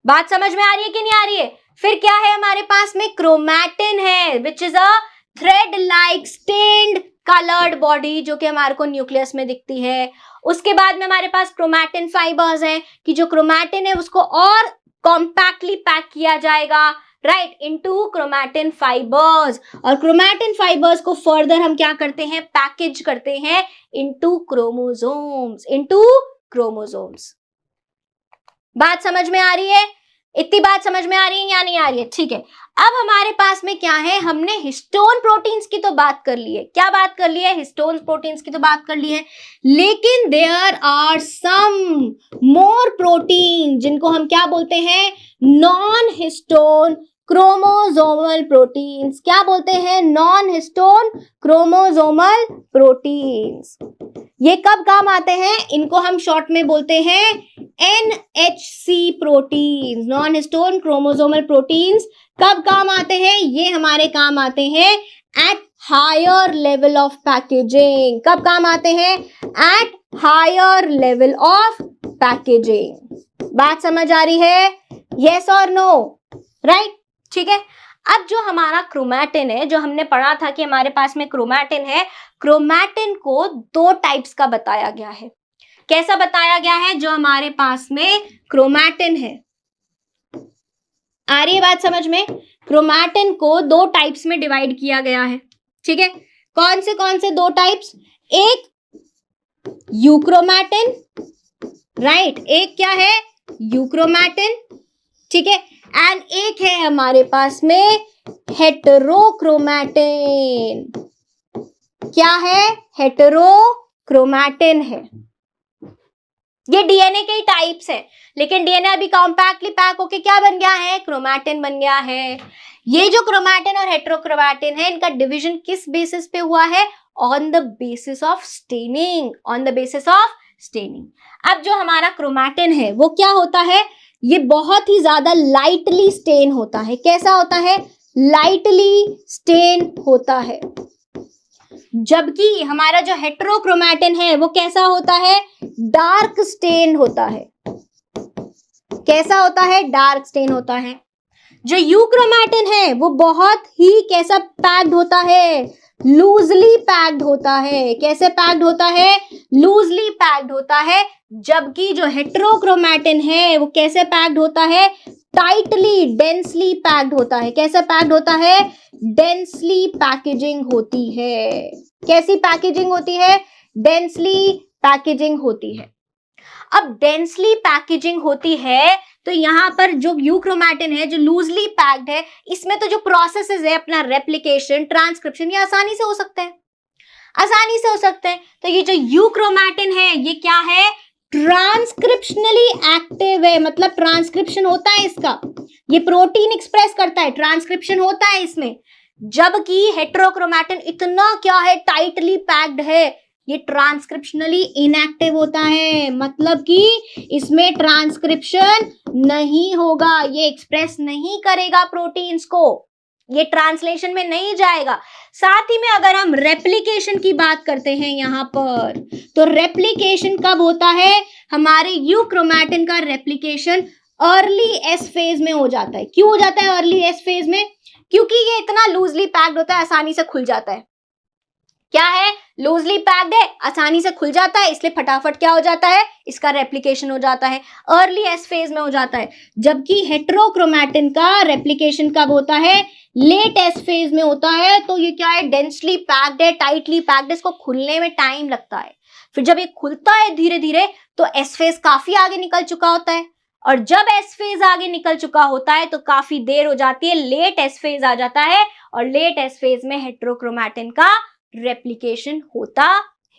बात समझ में आ रही है कि नहीं आ रही है? फिर क्या है हमारे पास में, क्रोमैटिन है which is a thread like stained coloured body, जो कि हमारे को न्यूक्लियस में दिखती है। उसके बाद में हमारे पास क्रोमैटिन फाइबर्स हैं कि जो क्रोमैटिन है उसको और कॉम्पैक्टली पैक किया जाएगा, राइट, इनटू क्रोमैटिन फाइबर्स। और क्रोमैटिन फाइबर्स को फर्दर हम क्या करते हैं, पैकेज करते हैं इनटू क्रोमोसोम्स। बात समझ में आ रही है? इतनी बात समझ में आ रही है या नहीं आ रही है? ठीक है। अब हमारे पास में क्या है, हमने हिस्टोन प्रोटीन्स की तो बात कर ली है। क्या बात कर ली है, हिस्टोन प्रोटीन्स की तो बात कर ली है, लेकिन there are some more protein जिनको हम क्या बोलते हैं, नॉन हिस्टोन क्रोमोसोमल प्रोटीन्स। क्या बोलते हैं? Non histone chromosomal proteins. ये कब काम आते हैं? इनको हम शॉर्ट में बोलते हैं NHC proteins. Non histone chromosomal proteins कब काम आते हैं? ये हमारे काम आते हैं at higher level of packaging. कब काम आते हैं? At higher level of packaging. बात समझ आ रही है? यस और नो? राइट, ठीक है। अब जो हमारा क्रोमैटिन है, जो हमने पढ़ा था कि हमारे पास में क्रोमैटिन है, क्रोमैटिन को दो टाइप्स का बताया गया है। कैसा बताया गया है? जो हमारे पास में क्रोमैटिन है, आ रही है बात समझ में? क्रोमैटिन को दो टाइप्स में डिवाइड किया गया है, ठीक है। कौन से दो टाइप्स? एक यूक्रोमैटिन, राइट, एक क्या है? यूक्रोमैटिन, ठीक है। एंड एक है हमारे पास में हेटेरोक्रोमैटिन। क्या है? हेटेरोक्रोमैटिन है। ये डीएनए के ही टाइप्स है, लेकिन डीएनए अभी कॉम्पैक्टली पैक होके क्या बन गया है? क्रोमैटिन बन गया है। ये जो क्रोमैटिन और हेटेरोक्रोमैटिन है, इनका डिवीजन किस बेसिस पे हुआ है? On the basis of staining. On the basis of staining. अब जो हमारा क्रोमैटिन है वो क्या होता है? ये बहुत ही ज्यादा लाइटली स्टेन होता है। कैसा होता है? लाइटली स्टेन होता है। जबकि हमारा जो हेटेरोक्रोमैटिन है वो कैसा होता है? डार्क स्टेन होता है। कैसा होता है? डार्क स्टेन होता है। जो यूक्रोमैटिन है वो बहुत ही कैसा पैक्ड होता है? लूजली पैक्ड होता है। कैसे पैक्ड होता है? लूजली पैक्ड होता है। जबकि जो हेटेरोक्रोमैटिन है वो कैसे पैक्ड होता है? टाइटली, डेंसली पैक्ड होता है। कैसे पैक्ड होता है? डेंसली पैकेजिंग होती है। कैसी पैकेजिंग होती है? डेंसली पैकेजिंग होती है। अब डेंसली पैकेजिंग होती है तो यहाँ पर जो यूक्रोमैटिन है, जो लूजली पैक्ड है, इसमें तो जो प्रोसेसेस है अपना रेप्लिकेशन, ट्रांसक्रिप्शन, ये आसानी से हो सकते हैं, आसानी से हो सकते हैं। तो ये जो यूक्रोमैटिन है ये क्या है? ट्रांसक्रिप्शनली एक्टिव है, मतलब ट्रांसक्रिप्शन होता है इसका, ये प्रोटीन एक्सप्रेस करता है, ट्रांसक्रिप्शन होता है इसमें। जबकि हेटेरोक्रोमैटिन इतना क्या है? टाइटली पैक्ड है, ये ट्रांसक्रिप्शनली इनएक्टिव होता है, मतलब कि इसमें ट्रांसक्रिप्शन नहीं होगा, ये एक्सप्रेस नहीं करेगा प्रोटीन्स को, ये ट्रांसलेशन में नहीं जाएगा। साथ ही में अगर हम रेप्लिकेशन की बात करते हैं यहां पर, तो रेप्लिकेशन कब होता है? हमारे यूक्रोमैटिन का रेप्लिकेशन अर्ली एस फेज में हो जाता है। क्यों हो जाता है अर्ली एस फेज में? क्योंकि ये इतना लूजली पैक्ड होता है, आसानी से खुल जाता है। क्या है? लूजली पैक्ड है, आसानी से खुल जाता है, इसलिए फटाफट क्या हो जाता है? इसका रेप्लिकेशन हो जाता है, अर्ली एस फेज में हो जाता है। जबकि हेटेरोक्रोमैटिन का रेप्लिकेशन कब होता है? लेट एस फेज में होता है। तो ये क्या है? डेंसली पैक्ड है, टाइटली पैक्ड है, इसको खुलने में टाइम लगता है। फिर जब ये खुलता है धीरे धीरे तो एस फेज काफी आगे निकल चुका होता है, और जब एस फेज आगे निकल चुका होता है तो काफी देर हो जाती है, लेट एस फेज आ जाता है, और लेट एस फेज में हेटेरोक्रोमैटिन का रेप्लिकेशन होता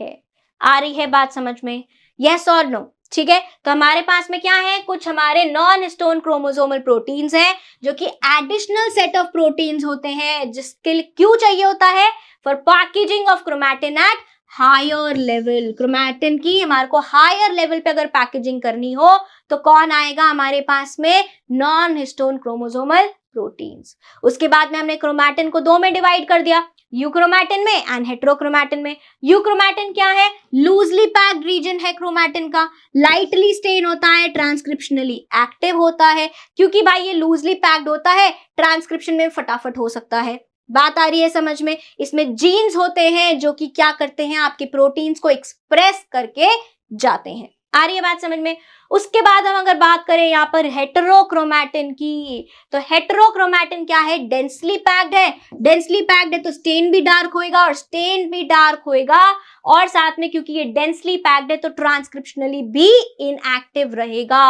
है। आ रही है बात समझ में? यस और नो? ठीक है। तो हमारे पास में क्या है? कुछ हमारे नॉन हिस्टोन क्रोमोसोमल प्रोटीन्स हैं, जो कि एडिशनल सेट ऑफ प्रोटीन्स होते हैं, जिसके लिए क्यों चाहिए होता है? For packaging of chromatin at higher level. Chromatin की हमारे को हायर लेवल पे अगर पैकेजिंग करनी हो तो कौन आएगा हमारे पास में? Non histone chromosomal proteins. उसके बाद में हमने क्रोमैटिन को दो में डिवाइड कर दिया, यूक्रोमैटिन में एंड हेटेरोक्रोमैटिन में। यूक्रोमैटिन क्या है? लूजली पैक्ड रीजन है क्रोमैटिन का, लाइटली स्टेन होता है, ट्रांसक्रिप्शनली एक्टिव होता है। क्योंकि भाई ये लूजली पैक्ड होता है, ट्रांसक्रिप्शन में फटाफट हो सकता है। बात आ रही है समझ में? इसमें जीन्स होते हैं जो कि क्या करते हैं? आपके प्रोटीन्स को एक्सप्रेस करके जाते हैं। आ रही है बात समझ में? उसके बाद हम अगर बात करें यहाँ पर हेटेरोक्रोमैटिन की, तो हेटेरोक्रोमैटिन क्या है? डेंसली पैक्ड है। डेंसली पैक्ड है तो स्टेन भी डार्क होएगा, और स्टेन भी डार्क होएगा, और साथ में क्योंकि ये डेंसली पैक्ड है तो ट्रांसक्रिप्शनली भी इनएक्टिव रहेगा।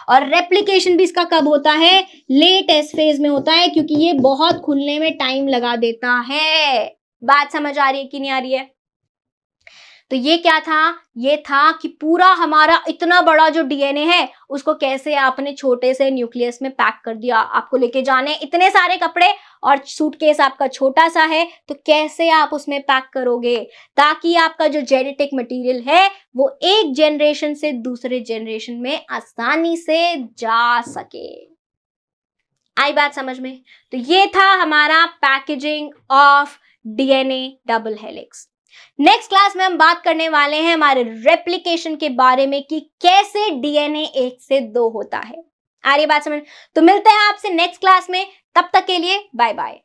और रेप्लिकेशन भी इसका कब होता है? लेट एस फेज में होता है, क्योंकि ये बहुत खुलने में टाइम लगा देता है। बात समझ आ रही है कि नहीं आ रही है? तो ये क्या था? ये था कि पूरा हमारा इतना बड़ा जो डीएनए है उसको कैसे आपने छोटे से न्यूक्लियस में पैक कर दिया। आपको लेके जाने इतने सारे कपड़े और सूटकेस आपका छोटा सा है, तो कैसे आप उसमें पैक करोगे ताकि आपका जो जेनेटिक मटेरियल है वो एक जनरेशन से दूसरे जनरेशन में आसानी से जा सके। आई बात समझ में? तो ये था हमारा packaging of DNA double helix. Next class में हम बात करने वाले हैं हमारे रेप्लिकेशन के बारे में कि कैसे डीएनए 1 से 2 होता है। आ रही बात समझ? तो मिलते हैं आपसे नेक्स्ट क्लास में, तब तक के लिए बाय बाय।